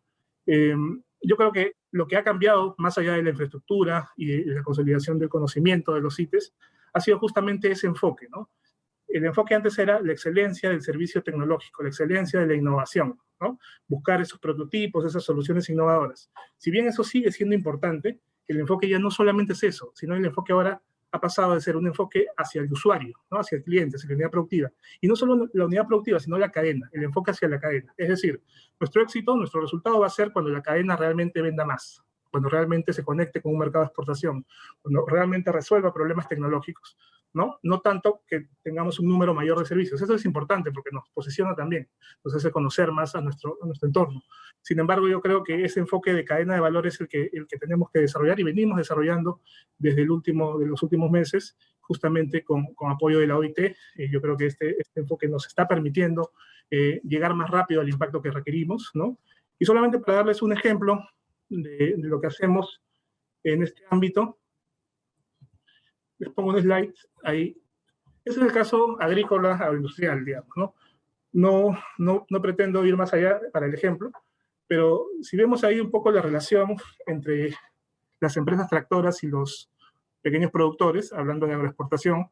Yo creo que lo que ha cambiado, más allá de la infraestructura y de la consolidación del conocimiento de los CITES, ha sido justamente ese enfoque, ¿no? El enfoque antes era la excelencia del servicio tecnológico, la excelencia de la innovación, ¿no? Buscar esos prototipos, esas soluciones innovadoras. Si bien eso sigue siendo importante, el enfoque ya no solamente es eso, sino el enfoque ahora ha pasado de ser un enfoque hacia el usuario, ¿no?, hacia el cliente, hacia la unidad productiva. Y no solo la unidad productiva, sino la cadena, el enfoque hacia la cadena. Es decir, nuestro éxito, nuestro resultado va a ser cuando la cadena realmente venda más, cuando realmente se conecte con un mercado de exportación, cuando realmente resuelva problemas tecnológicos, ¿no? No tanto que tengamos un número mayor de servicios. Eso es importante porque nos posiciona también, nos hace conocer más a nuestro entorno. Sin embargo, yo creo que ese enfoque de cadena de valor es el que tenemos que desarrollar y venimos desarrollando desde los últimos meses, justamente con apoyo de la OIT. Yo creo que este enfoque nos está permitiendo llegar más rápido al impacto que requerimos, ¿no? Y solamente para darles un ejemplo de lo que hacemos en este ámbito, les pongo un slide ahí. Ese es el caso agrícola o industrial, digamos, ¿no? No pretendo ir más allá para el ejemplo, pero si vemos ahí un poco la relación entre las empresas tractoras y los pequeños productores, hablando de agroexportación,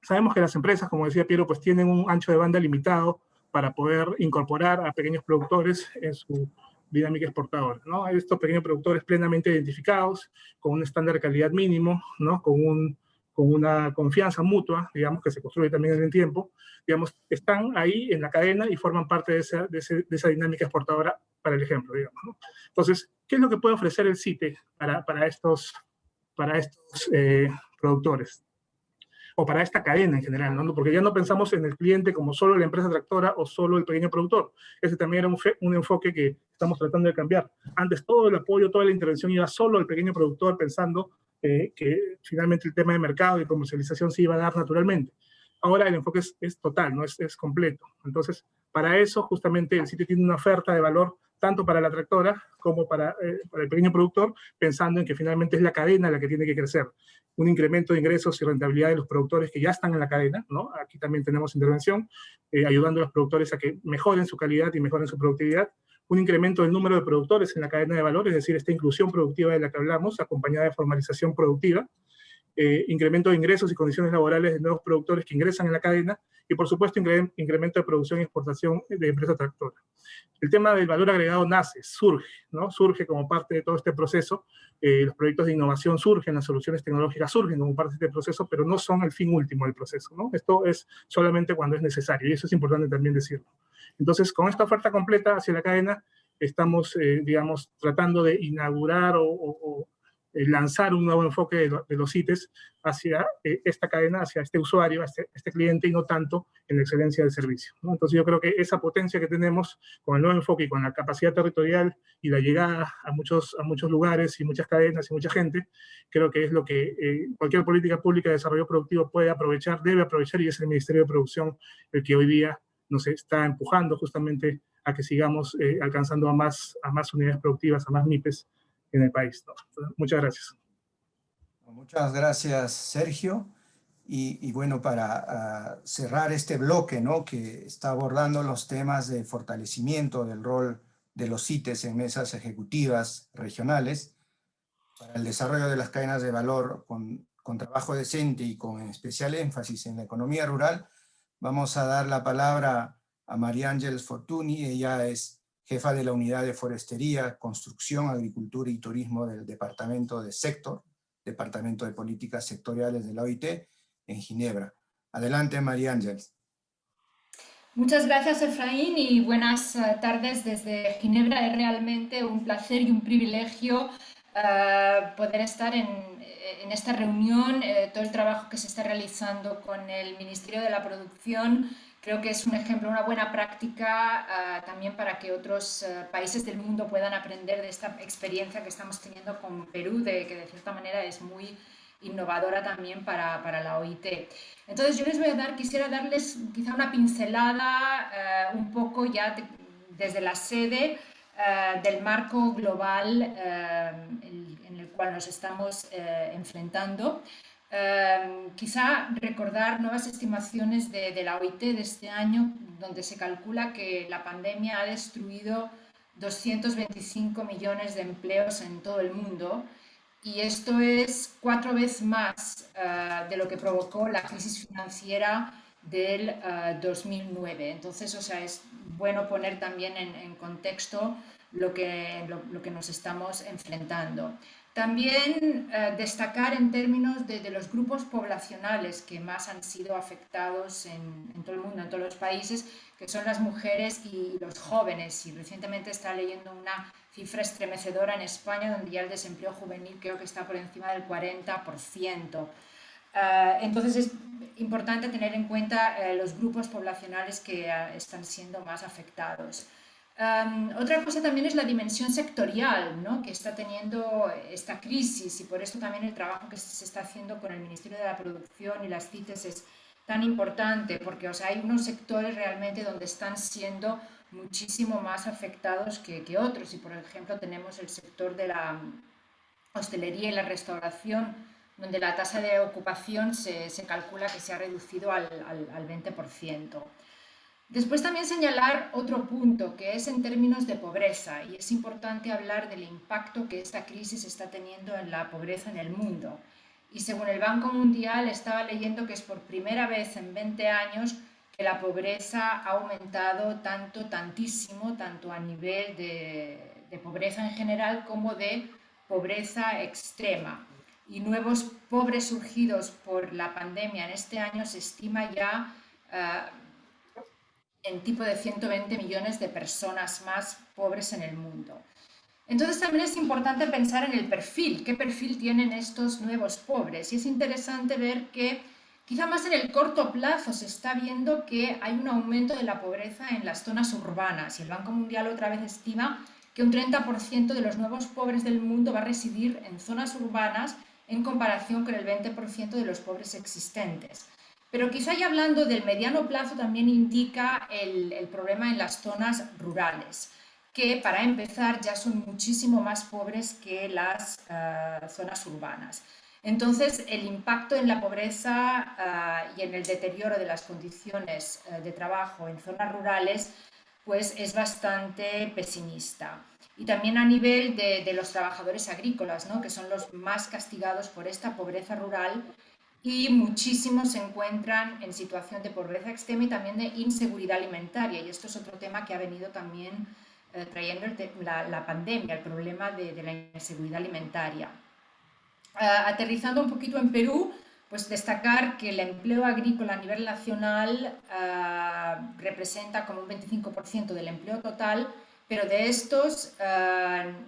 sabemos que las empresas, como decía Piero, pues tienen un ancho de banda limitado para poder incorporar a pequeños productores en su dinámica exportadora, ¿no? Estos pequeños productores plenamente identificados, con un estándar de calidad mínimo, ¿no?, con una confianza mutua, digamos, que se construye también en el tiempo, digamos, están ahí en la cadena y forman parte de esa dinámica exportadora, para el ejemplo, digamos, ¿no? Entonces, ¿qué es lo que puede ofrecer el CITE para estos productores? O para esta cadena en general, ¿no? Porque ya no pensamos en el cliente como solo la empresa tractora o solo el pequeño productor. Ese también era un enfoque que estamos tratando de cambiar. Antes todo el apoyo, toda la intervención iba solo al pequeño productor, pensando que finalmente el tema de mercado y comercialización se iba a dar naturalmente. Ahora el enfoque es total, ¿no? Es completo. Entonces, para eso justamente el sitio tiene una oferta de valor tanto para la tractora como para el pequeño productor, pensando en que finalmente es la cadena la que tiene que crecer. Un incremento de ingresos y rentabilidad de los productores que ya están en la cadena, ¿no? Aquí también tenemos intervención, ayudando a los productores a que mejoren su calidad y mejoren su productividad. Un incremento del número de productores en la cadena de valor, es decir, esta inclusión productiva de la que hablamos, acompañada de formalización productiva. Incremento de ingresos y condiciones laborales de nuevos productores que ingresan en la cadena, y por supuesto incremento de producción y exportación de empresas tractoras. El tema del valor agregado surge, ¿no? Surge como parte de todo este proceso. Los proyectos de innovación surgen, las soluciones tecnológicas surgen como parte de este proceso, pero no son el fin último del proceso, ¿no? Esto es solamente cuando es necesario, y eso es importante también decirlo. Entonces, con esta oferta completa hacia la cadena, estamos, digamos, tratando de inaugurar o lanzar un nuevo enfoque de los CITES hacia esta cadena, hacia este usuario, hacia este cliente, y no tanto en la excelencia del servicio, ¿no? Entonces yo creo que esa potencia que tenemos con el nuevo enfoque y con la capacidad territorial y la llegada a muchos lugares y muchas cadenas y mucha gente, creo que es lo que cualquier política pública de desarrollo productivo puede aprovechar, debe aprovechar, y es el Ministerio de Producción el que hoy día nos está empujando justamente a que sigamos alcanzando a más unidades productivas, a más MIPES en el país, ¿no? Entonces, muchas gracias. Muchas gracias, Sergio. Y bueno, para cerrar este bloque, ¿no?, que está abordando los temas de fortalecimiento del rol de los CITES en mesas ejecutivas regionales, para el desarrollo de las cadenas de valor con trabajo decente y con especial énfasis en la economía rural, vamos a dar la palabra a María Ángeles Fortuny. Ella es jefa de la Unidad de Forestería, Construcción, Agricultura y Turismo del Departamento de Sector, Departamento de Políticas Sectoriales de la OIT, en Ginebra. Adelante, María Ángeles. Muchas gracias, Efraín, y buenas tardes desde Ginebra. Es realmente un placer y un privilegio poder estar en esta reunión. Todo el trabajo que se está realizando con el Ministerio de la Producción creo que es un ejemplo, una buena práctica también para que otros países del mundo puedan aprender de esta experiencia que estamos teniendo con Perú, que de cierta manera es muy innovadora también para la OIT. Entonces yo quisiera darles quizá una pincelada un poco ya desde la sede del marco global en el cual nos estamos enfrentando. Quizá recordar nuevas estimaciones de la OIT de este año, donde se calcula que la pandemia ha destruido 225 millones de empleos en todo el mundo, y esto es 4 veces más de lo que provocó la crisis financiera del 2009. Entonces, o sea, es bueno poner también en contexto lo que nos estamos enfrentando. También destacar en términos de los grupos poblacionales que más han sido afectados en todo el mundo, en todos los países, que son las mujeres y los jóvenes. Y recientemente estaba leyendo una cifra estremecedora en España, donde ya el desempleo juvenil creo que está por encima del 40%. Entonces es importante tener en cuenta los grupos poblacionales que están siendo más afectados. Otra cosa también es la dimensión sectorial, ¿no?, que está teniendo esta crisis, y por esto también el trabajo que se está haciendo con el Ministerio de la Producción y las CITES es tan importante, porque o sea, hay unos sectores realmente donde están siendo muchísimo más afectados que otros, y por ejemplo tenemos el sector de la hostelería y la restauración, donde la tasa de ocupación se calcula que se ha reducido al 20%. Después también señalar otro punto, que es en términos de pobreza, y es importante hablar del impacto que esta crisis está teniendo en la pobreza en el mundo. Y según el Banco Mundial, estaba leyendo que es por primera vez en 20 años que la pobreza ha aumentado tantísimo, tanto a nivel de pobreza en general como de pobreza extrema. Y nuevos pobres surgidos por la pandemia en este año se estima ya en tipo de 120 millones de personas más pobres en el mundo. Entonces también es importante pensar en el perfil, qué perfil tienen estos nuevos pobres, y es interesante ver que quizá más en el corto plazo se está viendo que hay un aumento de la pobreza en las zonas urbanas, y el Banco Mundial otra vez estima que un 30% de los nuevos pobres del mundo va a residir en zonas urbanas en comparación con el 20% de los pobres existentes. Pero quizá ya hablando del mediano plazo también indica el problema en las zonas rurales, que para empezar ya son muchísimo más pobres que las zonas urbanas. Entonces el impacto en la pobreza y en el deterioro de las condiciones de trabajo en zonas rurales pues es bastante pesimista. Y también a nivel de los trabajadores agrícolas, ¿no?, que son los más castigados por esta pobreza rural, y muchísimos se encuentran en situación de pobreza extrema y también de inseguridad alimentaria, y esto es otro tema que ha venido también trayendo la pandemia, el problema de la inseguridad alimentaria. Aterrizando un poquito en Perú, pues destacar que el empleo agrícola a nivel nacional representa como un 25% del empleo total, pero de estos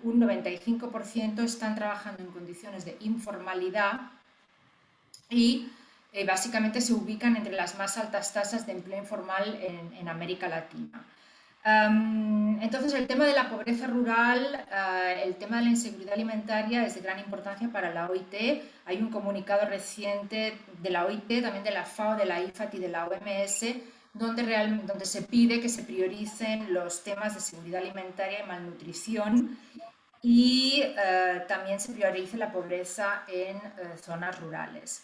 un 95% están trabajando en condiciones de informalidad y básicamente se ubican entre las más altas tasas de empleo informal en América Latina. Entonces el tema de la pobreza rural, el tema de la inseguridad alimentaria es de gran importancia para la OIT. Hay un comunicado reciente de la OIT, también de la FAO, de la IFAD y de la OMS, donde se pide que se prioricen los temas de seguridad alimentaria y malnutrición, y también se priorice la pobreza en zonas rurales.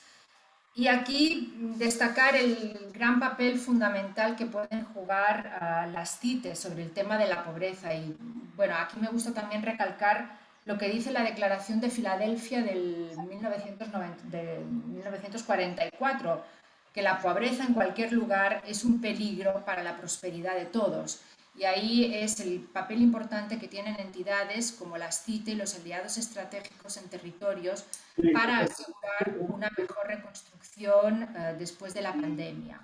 Y aquí destacar el gran papel fundamental que pueden jugar las CITES sobre el tema de la pobreza. Y bueno, aquí me gusta también recalcar lo que dice la Declaración de Filadelfia del 1944, que la pobreza en cualquier lugar es un peligro para la prosperidad de todos. Y ahí es el papel importante que tienen entidades como las CITE y los aliados estratégicos en territorios para asegurar una mejor reconstrucción después de la pandemia.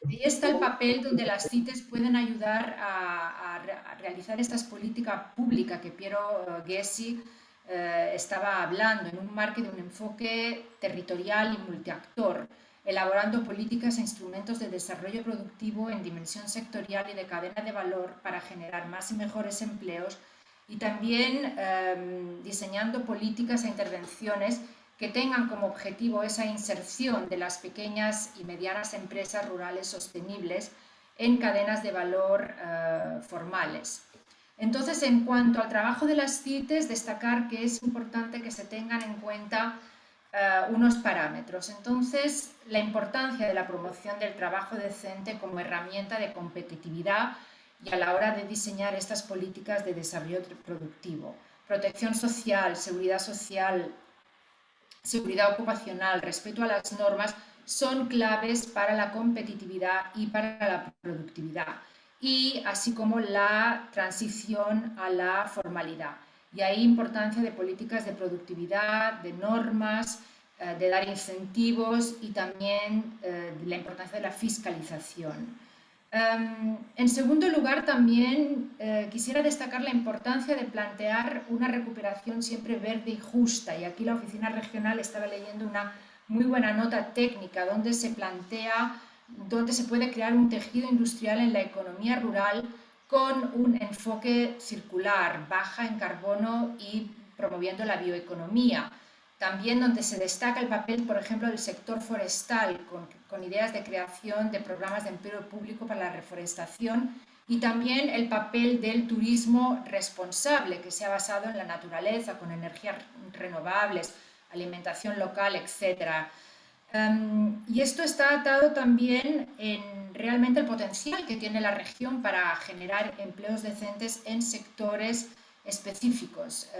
Ahí está el papel donde las CITES pueden ayudar a realizar esta política pública que Piero Gessi estaba hablando, en un marco de un enfoque territorial y multiactor, elaborando políticas e instrumentos de desarrollo productivo en dimensión sectorial y de cadena de valor para generar más y mejores empleos, y también diseñando políticas e intervenciones que tengan como objetivo esa inserción de las pequeñas y medianas empresas rurales sostenibles en cadenas de valor formales. Entonces, en cuanto al trabajo de las CITES, destacar que es importante que se tengan en cuenta unos parámetros. Entonces, la importancia de la promoción del trabajo decente como herramienta de competitividad y a la hora de diseñar estas políticas de desarrollo productivo. Protección social, seguridad ocupacional, respeto a las normas, son claves para la competitividad y para la productividad, y así como la transición a la formalidad. Y hay importancia de políticas de productividad, de normas, de dar incentivos y también la importancia de la fiscalización. En segundo lugar, también quisiera destacar la importancia de plantear una recuperación siempre verde y justa. Y aquí la Oficina Regional estaba leyendo una muy buena nota técnica donde se plantea, donde se puede crear un tejido industrial en la economía rural con un enfoque circular, baja en carbono y promoviendo la bioeconomía. También donde se destaca el papel, por ejemplo, del sector forestal, con ideas de creación de programas de empleo público para la reforestación, y también el papel del turismo responsable, que se ha basado en la naturaleza, con energías renovables, alimentación local, etc. Y esto está atado también en realmente el potencial que tiene la región para generar empleos decentes en sectores específicos.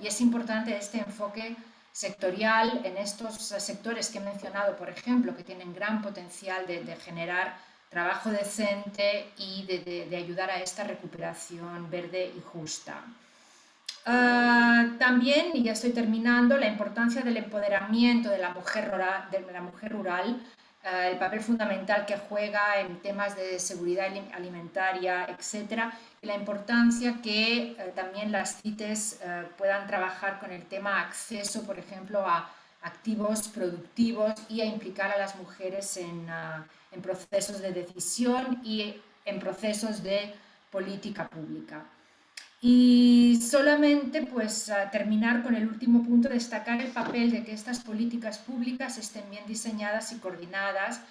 Y es importante este enfoque sectorial en estos sectores que he mencionado, por ejemplo, que tienen gran potencial de generar trabajo decente y de ayudar a esta recuperación verde y justa. También, y ya estoy terminando, la importancia del empoderamiento de la mujer rural, el papel fundamental que juega en temas de seguridad alimentaria, etc. Y la importancia que también las CITES puedan trabajar con el tema acceso, por ejemplo, a activos productivos y a implicar a las mujeres en procesos de decisión y en procesos de política pública. Y solamente pues terminar con el último punto, destacar el papel de que estas políticas públicas estén bien diseñadas y coordinadas,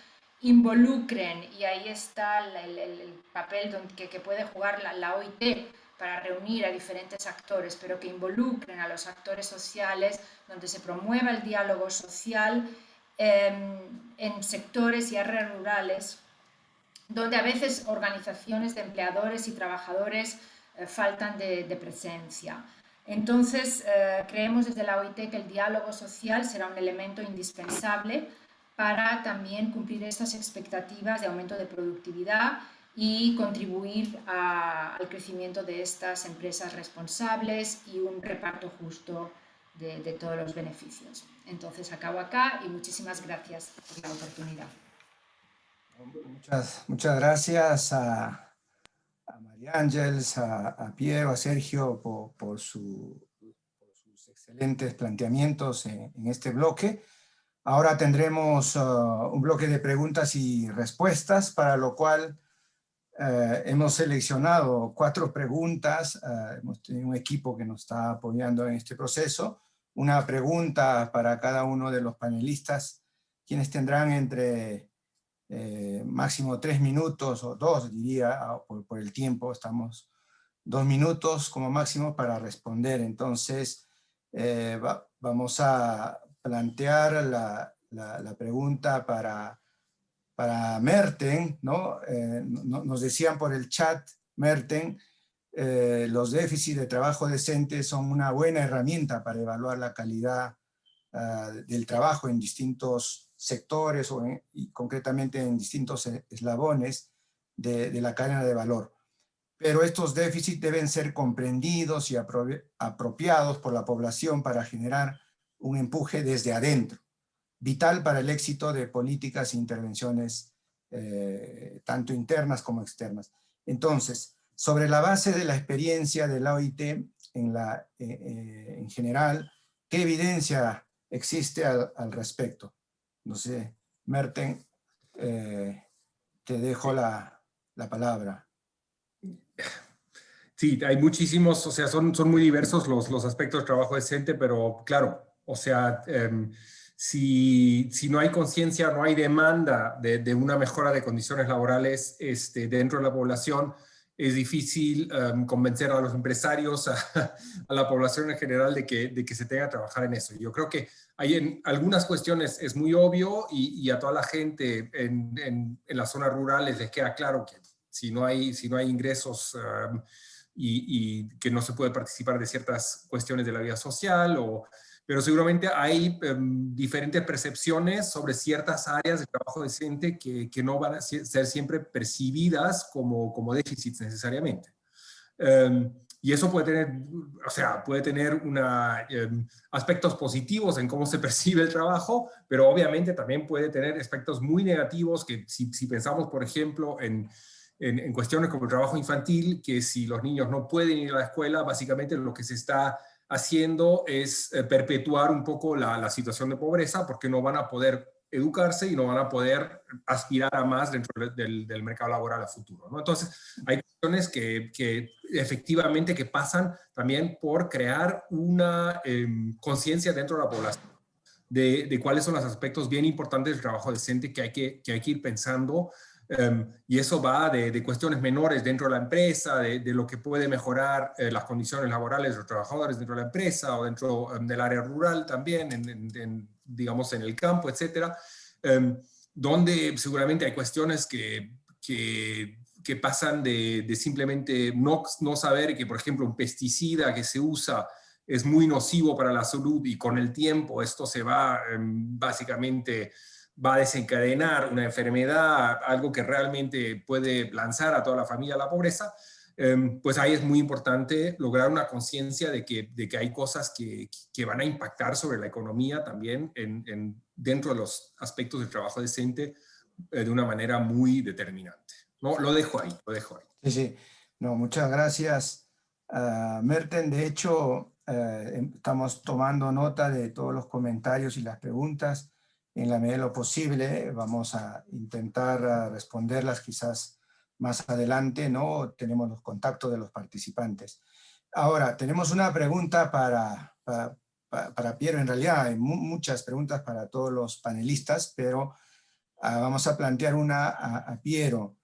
involucren, y ahí está el papel que puede jugar la OIT para reunir a diferentes actores, pero que involucren a los actores sociales, donde se promueva el diálogo social en sectores y áreas rurales, donde a veces organizaciones de empleadores y trabajadores faltan de presencia. Entonces, creemos desde la OIT que el diálogo social será un elemento indispensable para también cumplir estas expectativas de aumento de productividad y contribuir al crecimiento de estas empresas responsables y un reparto justo de todos los beneficios. Entonces, acabo acá y muchísimas gracias por la oportunidad. Muchas gracias a María Ángeles, a Piero, a Sergio por sus excelentes planteamientos en este bloque. Ahora tendremos un bloque de preguntas y respuestas, para lo cual hemos seleccionado 4 preguntas. Hemos tenido un equipo que nos está apoyando en este proceso. Una pregunta para cada uno de los panelistas, quienes tendrán entre máximo 3 minutos o 2, diría, por el tiempo, estamos 2 minutos como máximo para responder. Entonces, vamos a plantear la pregunta para Merten, ¿no? Nos decían por el chat, Merten, los déficits de trabajo decente son una buena herramienta para evaluar la calidad del trabajo en distintos sectores y concretamente en distintos eslabones de la cadena de valor. Pero estos déficits deben ser comprendidos y apropiados por la población para generar un empuje desde adentro, vital para el éxito de políticas e intervenciones tanto internas como externas. Entonces, sobre la base de la experiencia de la OIT en general, ¿qué evidencia existe al respecto? No sé, Merten, te dejo la palabra. Sí, hay muchísimos, o sea, son muy diversos los aspectos de trabajo decente, pero claro, o sea, si no hay conciencia, no hay demanda de una mejora de condiciones laborales dentro de la población, es difícil convencer a los empresarios, a la población en general de que se tenga que trabajar en eso. Yo creo que hay en algunas cuestiones es muy obvio y a toda la gente en las zonas rurales les queda claro que si no hay ingresos y que no se puede participar de ciertas cuestiones de la vida social, pero seguramente hay diferentes percepciones sobre ciertas áreas de trabajo decente que no van a ser siempre percibidas como déficits necesariamente. Y eso puede tener aspectos positivos en cómo se percibe el trabajo, pero obviamente también puede tener aspectos muy negativos que si pensamos, por ejemplo, en cuestiones como el trabajo infantil, que si los niños no pueden ir a la escuela, básicamente lo que se está haciendo es perpetuar un poco la situación de pobreza, porque no van a poder educarse y no van a poder aspirar a más dentro del mercado laboral a futuro, ¿no? Entonces, hay cuestiones que efectivamente que pasan también por crear una conciencia dentro de la población de cuáles son los aspectos bien importantes del trabajo decente que hay que ir pensando. Y eso va de cuestiones menores dentro de la empresa, de lo que puede mejorar las condiciones laborales de los trabajadores dentro de la empresa o dentro del área rural también, digamos en el campo, etcétera, donde seguramente hay cuestiones que pasan de simplemente no saber que, por ejemplo, un pesticida que se usa es muy nocivo para la salud y con el tiempo esto se va básicamente va a desencadenar una enfermedad, algo que realmente puede lanzar a toda la familia a la pobreza, pues ahí es muy importante lograr una conciencia de que hay cosas que van a impactar sobre la economía también dentro de los aspectos del trabajo decente de una manera muy determinante. No, lo dejo ahí. Sí, sí. No, muchas gracias, Merten. De hecho, estamos tomando nota de todos los comentarios y las preguntas. En la medida de lo posible vamos a intentar responderlas quizás más adelante, ¿no? Tenemos los contactos de los participantes. Ahora, tenemos una pregunta para Piero. En realidad hay muchas preguntas para todos los panelistas, pero vamos a plantear una a Piero.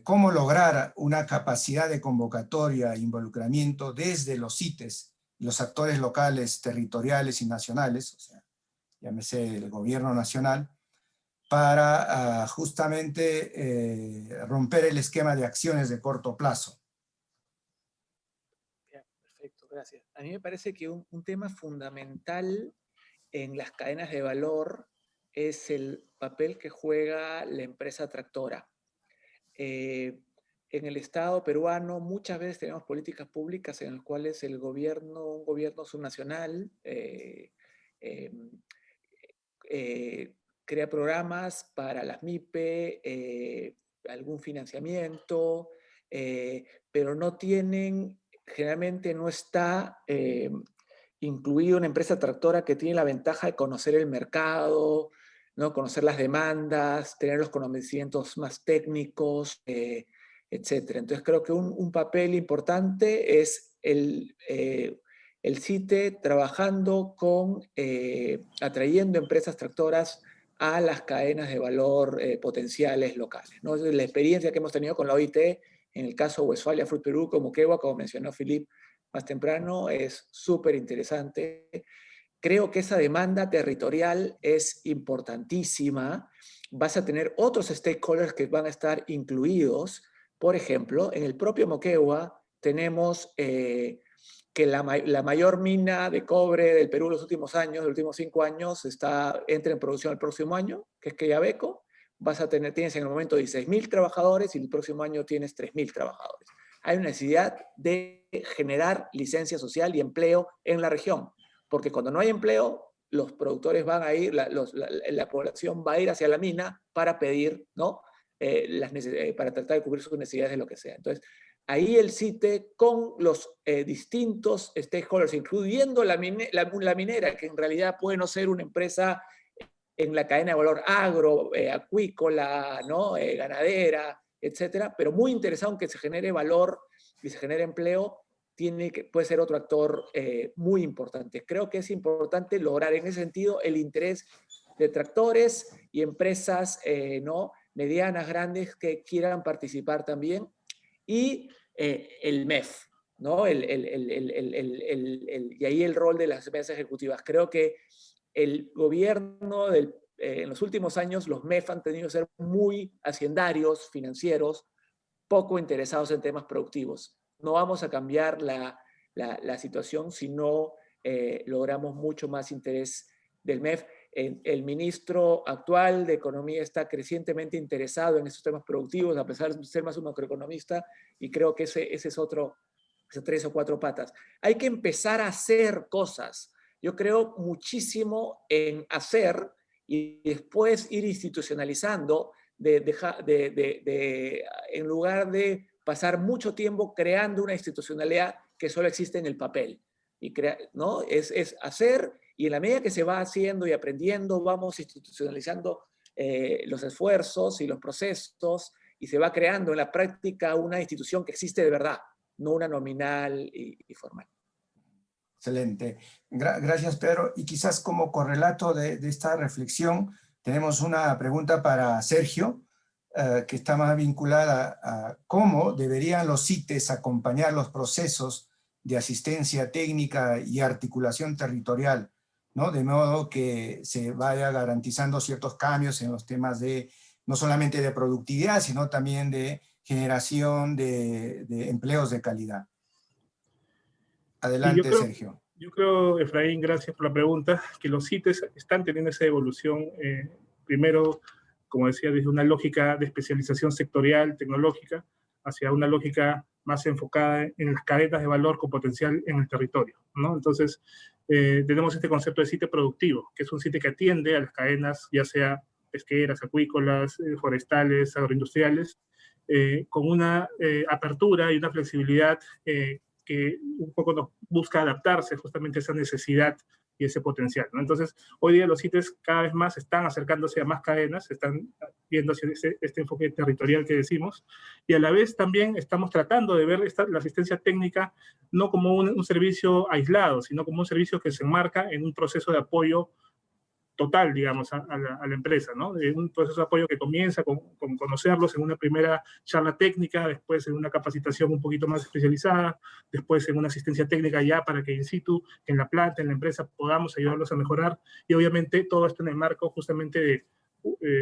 ¿Cómo lograr una capacidad de convocatoria e involucramiento desde los CITES, los actores locales, territoriales y nacionales, o sea, llámese el gobierno nacional, para justamente romper el esquema de acciones de corto plazo? Bien, perfecto, gracias. A mí me parece que un tema fundamental en las cadenas de valor es el papel que juega la empresa tractora. En el Estado peruano muchas veces tenemos políticas públicas en las cuales un gobierno subnacional, crea programas para las MIPE, algún financiamiento, pero generalmente no está incluida una empresa tractora que tiene la ventaja de conocer el mercado, ¿no? Conocer las demandas, tener los conocimientos más técnicos, etc. Entonces creo que un papel importante es el CITE trabajando atrayendo empresas tractoras a las cadenas de valor potenciales locales, ¿no? La experiencia que hemos tenido con la OIT en el caso Westfalia Fruit Perú, como Moquegua, como mencionó Philippe más temprano, es súper interesante. Creo que esa demanda territorial es importantísima. Vas a tener otros stakeholders que van a estar incluidos Por ejemplo, en el propio Moquegua tenemos que la mayor mina de cobre del Perú en los últimos años, los últimos 5 años, entra en producción el próximo año, que es Quellaveco. Tienes en el momento 16.000 trabajadores y el próximo año tienes 3.000 trabajadores. Hay una necesidad de generar licencia social y empleo en la región, porque cuando no hay empleo, los productores van a ir, la población va a ir hacia la mina para pedir, ¿no? Para tratar de cubrir sus necesidades de lo que sea. Entonces, ahí el CITE con los distintos stakeholders, incluyendo la minera, que en realidad puede no ser una empresa en la cadena de valor agro, acuícola, ¿no? Ganadera, etcétera, pero muy interesado en que se genere valor y se genere empleo, puede ser otro actor muy importante. Creo que es importante lograr en ese sentido el interés de tractores y empresas ¿no? medianas, grandes, que quieran participar también. Y el MEF, ¿no? Y ahí el rol de las mesas ejecutivas. Creo que el gobierno en los últimos años, los MEF han tenido que ser muy hacendarios, financieros, poco interesados en temas productivos. No vamos a cambiar la situación si no logramos mucho más interés del MEF. El ministro actual de Economía está crecientemente interesado en estos temas productivos, a pesar de ser más un macroeconomista, y creo que ese es otro, esas 3 o 4 patas. Hay que empezar a hacer cosas. Yo creo muchísimo en hacer y después ir institucionalizando, en lugar de pasar mucho tiempo creando una institucionalidad que solo existe en el papel. ¿No? Es hacer, y en la medida que se va haciendo y aprendiendo, vamos institucionalizando los esfuerzos y los procesos, y se va creando en la práctica una institución que existe de verdad, no una nominal y formal. Excelente. Gracias, Pedro. Y quizás como correlato de esta reflexión, tenemos una pregunta para Sergio, que está más vinculada a cómo deberían los CITES acompañar los procesos de asistencia técnica y articulación territorial, ¿no? De modo que se vaya garantizando ciertos cambios en los temas no solamente de productividad, sino también de generación de empleos de calidad. Adelante, Sergio. Yo creo, Efraín, gracias por la pregunta, que los CITES están teniendo esa evolución, primero, como decía, desde una lógica de especialización sectorial, tecnológica, hacia una lógica más enfocada en las cadenas de valor con potencial en el territorio, ¿no? Entonces, tenemos este concepto de CITE productivo, que es un CITE que atiende a las cadenas, ya sea pesqueras, acuícolas, forestales, agroindustriales, con una apertura y una flexibilidad que un poco nos busca adaptarse justamente a esa necesidad y ese potencial, ¿no? Entonces, hoy día los CITES cada vez más están acercándose a más cadenas, están viendo hacia este enfoque territorial que decimos, y a la vez también estamos tratando de ver la asistencia técnica no como un servicio aislado, sino como un servicio que se enmarca en un proceso de apoyo total, digamos, a la empresa, ¿no? De un proceso de apoyo que comienza con conocerlos en una primera charla técnica, después en una capacitación un poquito más especializada, después en una asistencia técnica ya para que in situ, en la planta, en la empresa, podamos ayudarlos a mejorar, y obviamente todo esto en el marco justamente de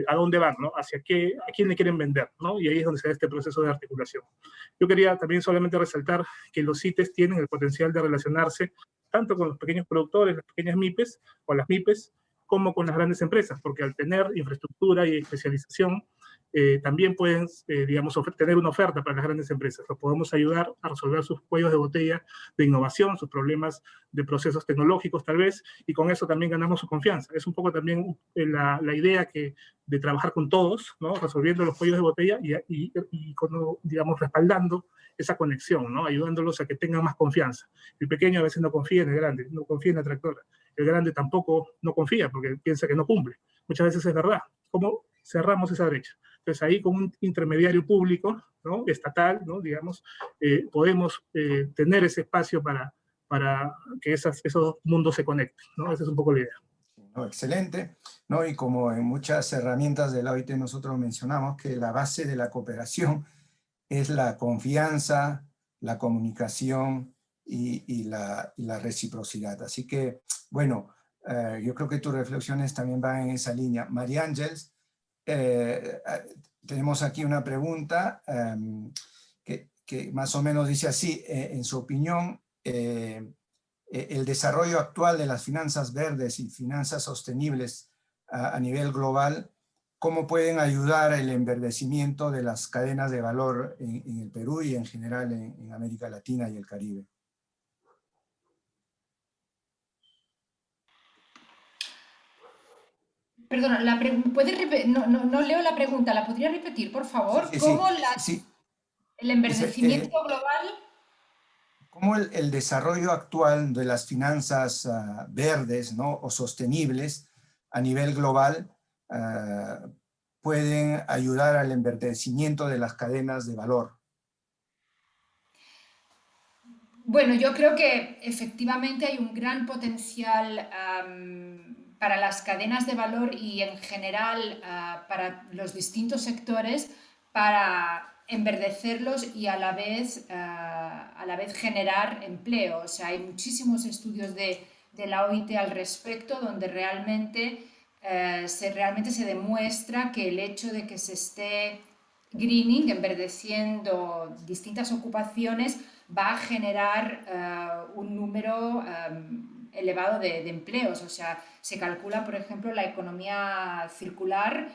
a dónde van, ¿no? A quién le quieren vender, ¿no? Y ahí es donde se da este proceso de articulación. Yo quería también solamente resaltar que los CITES tienen el potencial de relacionarse tanto con los pequeños productores, las pequeñas MIPES, o las MIPES, como con las grandes empresas, porque al tener infraestructura y especialización, también pueden, digamos, tener una oferta para las grandes empresas. Los podemos ayudar a resolver sus cuellos de botella de innovación, sus problemas de procesos tecnológicos tal vez, y con eso también ganamos su confianza. Es un poco también la idea de trabajar con todos, ¿no? Resolviendo los cuellos de botella y digamos, respaldando esa conexión, ¿no? Ayudándolos a que tengan más confianza. El pequeño a veces no confía en el grande, no confía en la tractora. El grande tampoco no confía porque piensa que no cumple. Muchas veces es verdad. ¿Cómo cerramos esa brecha? Entonces ahí con un intermediario público, ¿no? Estatal, ¿no? Digamos, podemos tener ese espacio para que esos mundos se conecten, ¿no? Esa es un poco la idea. No, excelente, ¿no? Y como en muchas herramientas de la OIT nosotros mencionamos que la base de la cooperación es la confianza, la comunicación y la reciprocidad. Así que, bueno, yo creo que tus reflexiones también van en esa línea. María Ángeles, tenemos aquí una pregunta que más o menos dice así, en su opinión, el desarrollo actual de las finanzas verdes y finanzas sostenibles a nivel global, ¿cómo pueden ayudar al enverdecimiento de las cadenas de valor en el Perú y en general en América Latina y el Caribe? Perdona, no leo la pregunta, ¿la podría repetir, por favor? Sí, ¿Cómo sí. el enverdecimiento global? ¿Cómo el desarrollo actual de las finanzas verdes, ¿no?, o sostenibles a nivel global pueden ayudar al enverdecimiento de las cadenas de valor? Bueno, yo creo que efectivamente hay un gran potencial para las cadenas de valor y en general para los distintos sectores para enverdecerlos y a la vez generar empleo. O sea, hay muchísimos estudios de la OIT al respecto donde realmente se demuestra que el hecho de que se esté greening, enverdeciendo distintas ocupaciones, va a generar un número elevado de empleos. O sea, se calcula, por ejemplo, la economía circular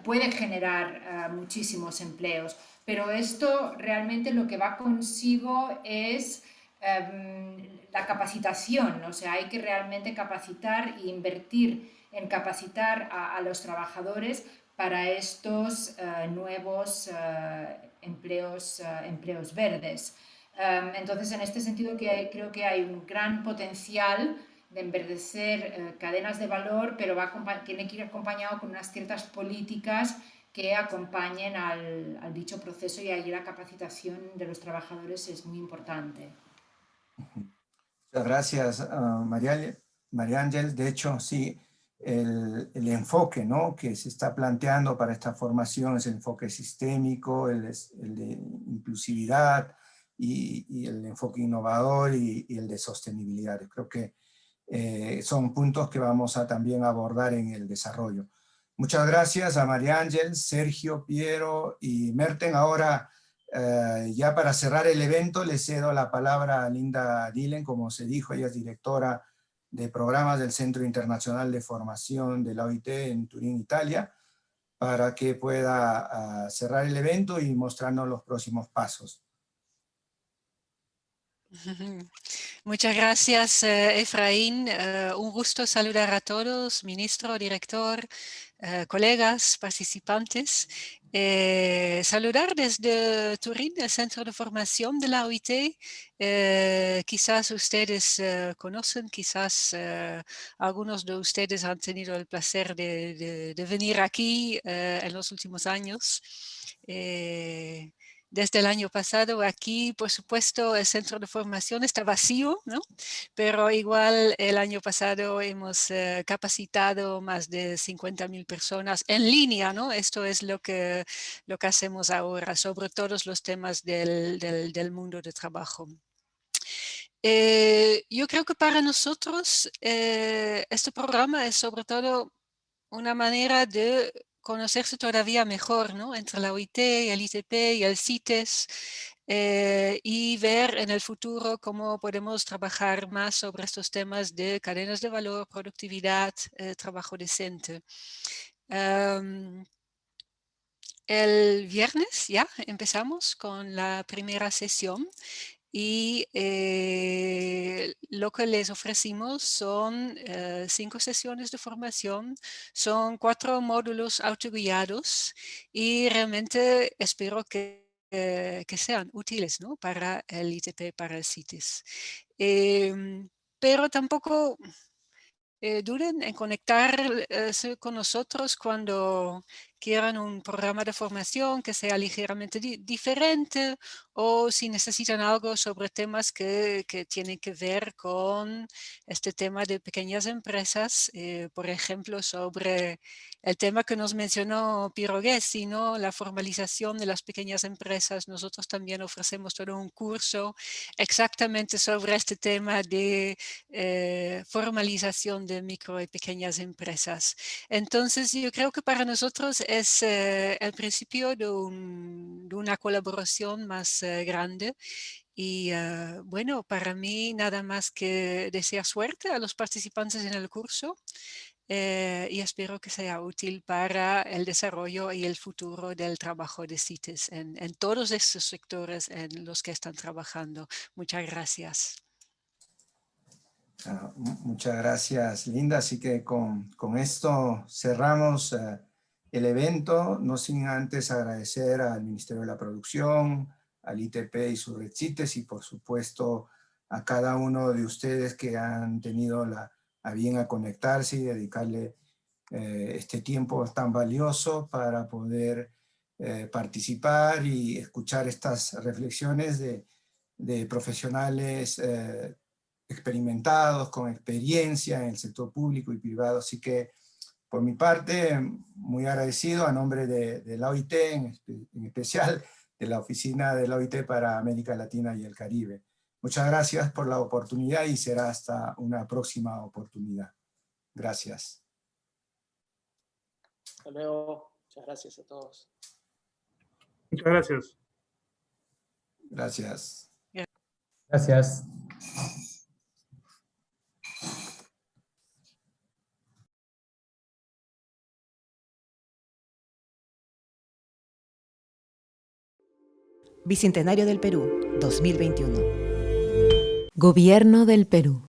puede generar muchísimos empleos, pero esto realmente lo que va consigo es la capacitación. O sea, hay que realmente capacitar e invertir en capacitar a los trabajadores para estos nuevos empleos verdes. Entonces, en este sentido creo que hay un gran potencial de enverdecer cadenas de valor, pero tiene que ir acompañado con unas ciertas políticas que acompañen al dicho proceso, y ahí la capacitación de los trabajadores es muy importante. Muchas gracias, María Ángel. De hecho, sí, el enfoque, ¿no?, que se está planteando para esta formación es el enfoque sistémico, el de inclusividad, y el enfoque innovador y el de sostenibilidad. Creo que son puntos que vamos a también abordar en el desarrollo. Muchas gracias a María Ángel, Sergio, Piero y Merten. Ahora, ya para cerrar el evento, le cedo la palabra a Linda Dillén. Como se dijo, ella es directora de programas del Centro Internacional de Formación de la OIT en Turín, Italia, para que pueda cerrar el evento y mostrarnos los próximos pasos. Muchas gracias, Efraín. Un gusto saludar a todos, ministro, director, colegas, participantes. Saludar desde Turín, el Centro de Formación de la OIT. Quizás ustedes conocen, quizás algunos de ustedes han tenido el placer de venir aquí en los últimos años. Desde el año pasado aquí, por supuesto, el centro de formación está vacío, ¿no? Pero igual el año pasado hemos capacitado más de 50.000 personas en línea, ¿no? Esto es lo que hacemos ahora sobre todos los temas del mundo de trabajo. Yo creo que para nosotros este programa es sobre todo una manera de conocerse todavía mejor, ¿no?, entre la OIT, el ITP y el CITES, y ver en el futuro cómo podemos trabajar más sobre estos temas de cadenas de valor, productividad, trabajo decente. El viernes ya empezamos con la primera sesión. Y lo que les ofrecimos son 5 sesiones de formación, son 4 módulos autoguiados y realmente espero que sean útiles, ¿no?, para el ITP, para el CITES. Pero tampoco duden en conectarse con nosotros cuando quieran un programa de formación que sea ligeramente diferente, o si necesitan algo sobre temas que tienen que ver con este tema de pequeñas empresas, por ejemplo, sobre el tema que nos mencionó Piero Gessi, ¿no?, la formalización de las pequeñas empresas. Nosotros también ofrecemos todo un curso exactamente sobre este tema de formalización de micro y pequeñas empresas. Entonces, yo creo que para nosotros es el principio de una colaboración más grande. Y bueno, para mí nada más que desear suerte a los participantes en el curso y espero que sea útil para el desarrollo y el futuro del trabajo de CITES en todos estos sectores en los que están trabajando. Muchas gracias. Muchas gracias, Linda. Así que con esto cerramos el evento, no sin antes agradecer al Ministerio de la Producción, al ITP y su red CITES, y por supuesto a cada uno de ustedes que han tenido a bien a conectarse y dedicarle este tiempo tan valioso para poder participar y escuchar estas reflexiones de profesionales experimentados, con experiencia en el sector público y privado. Así que, por mi parte, muy agradecido a nombre de la OIT, en especial de la Oficina de la OIT para América Latina y el Caribe. Muchas gracias por la oportunidad y será hasta una próxima oportunidad. Gracias. Hasta luego. Muchas gracias a todos. Muchas gracias. Gracias. Gracias. Bicentenario del Perú, 2021. Gobierno del Perú.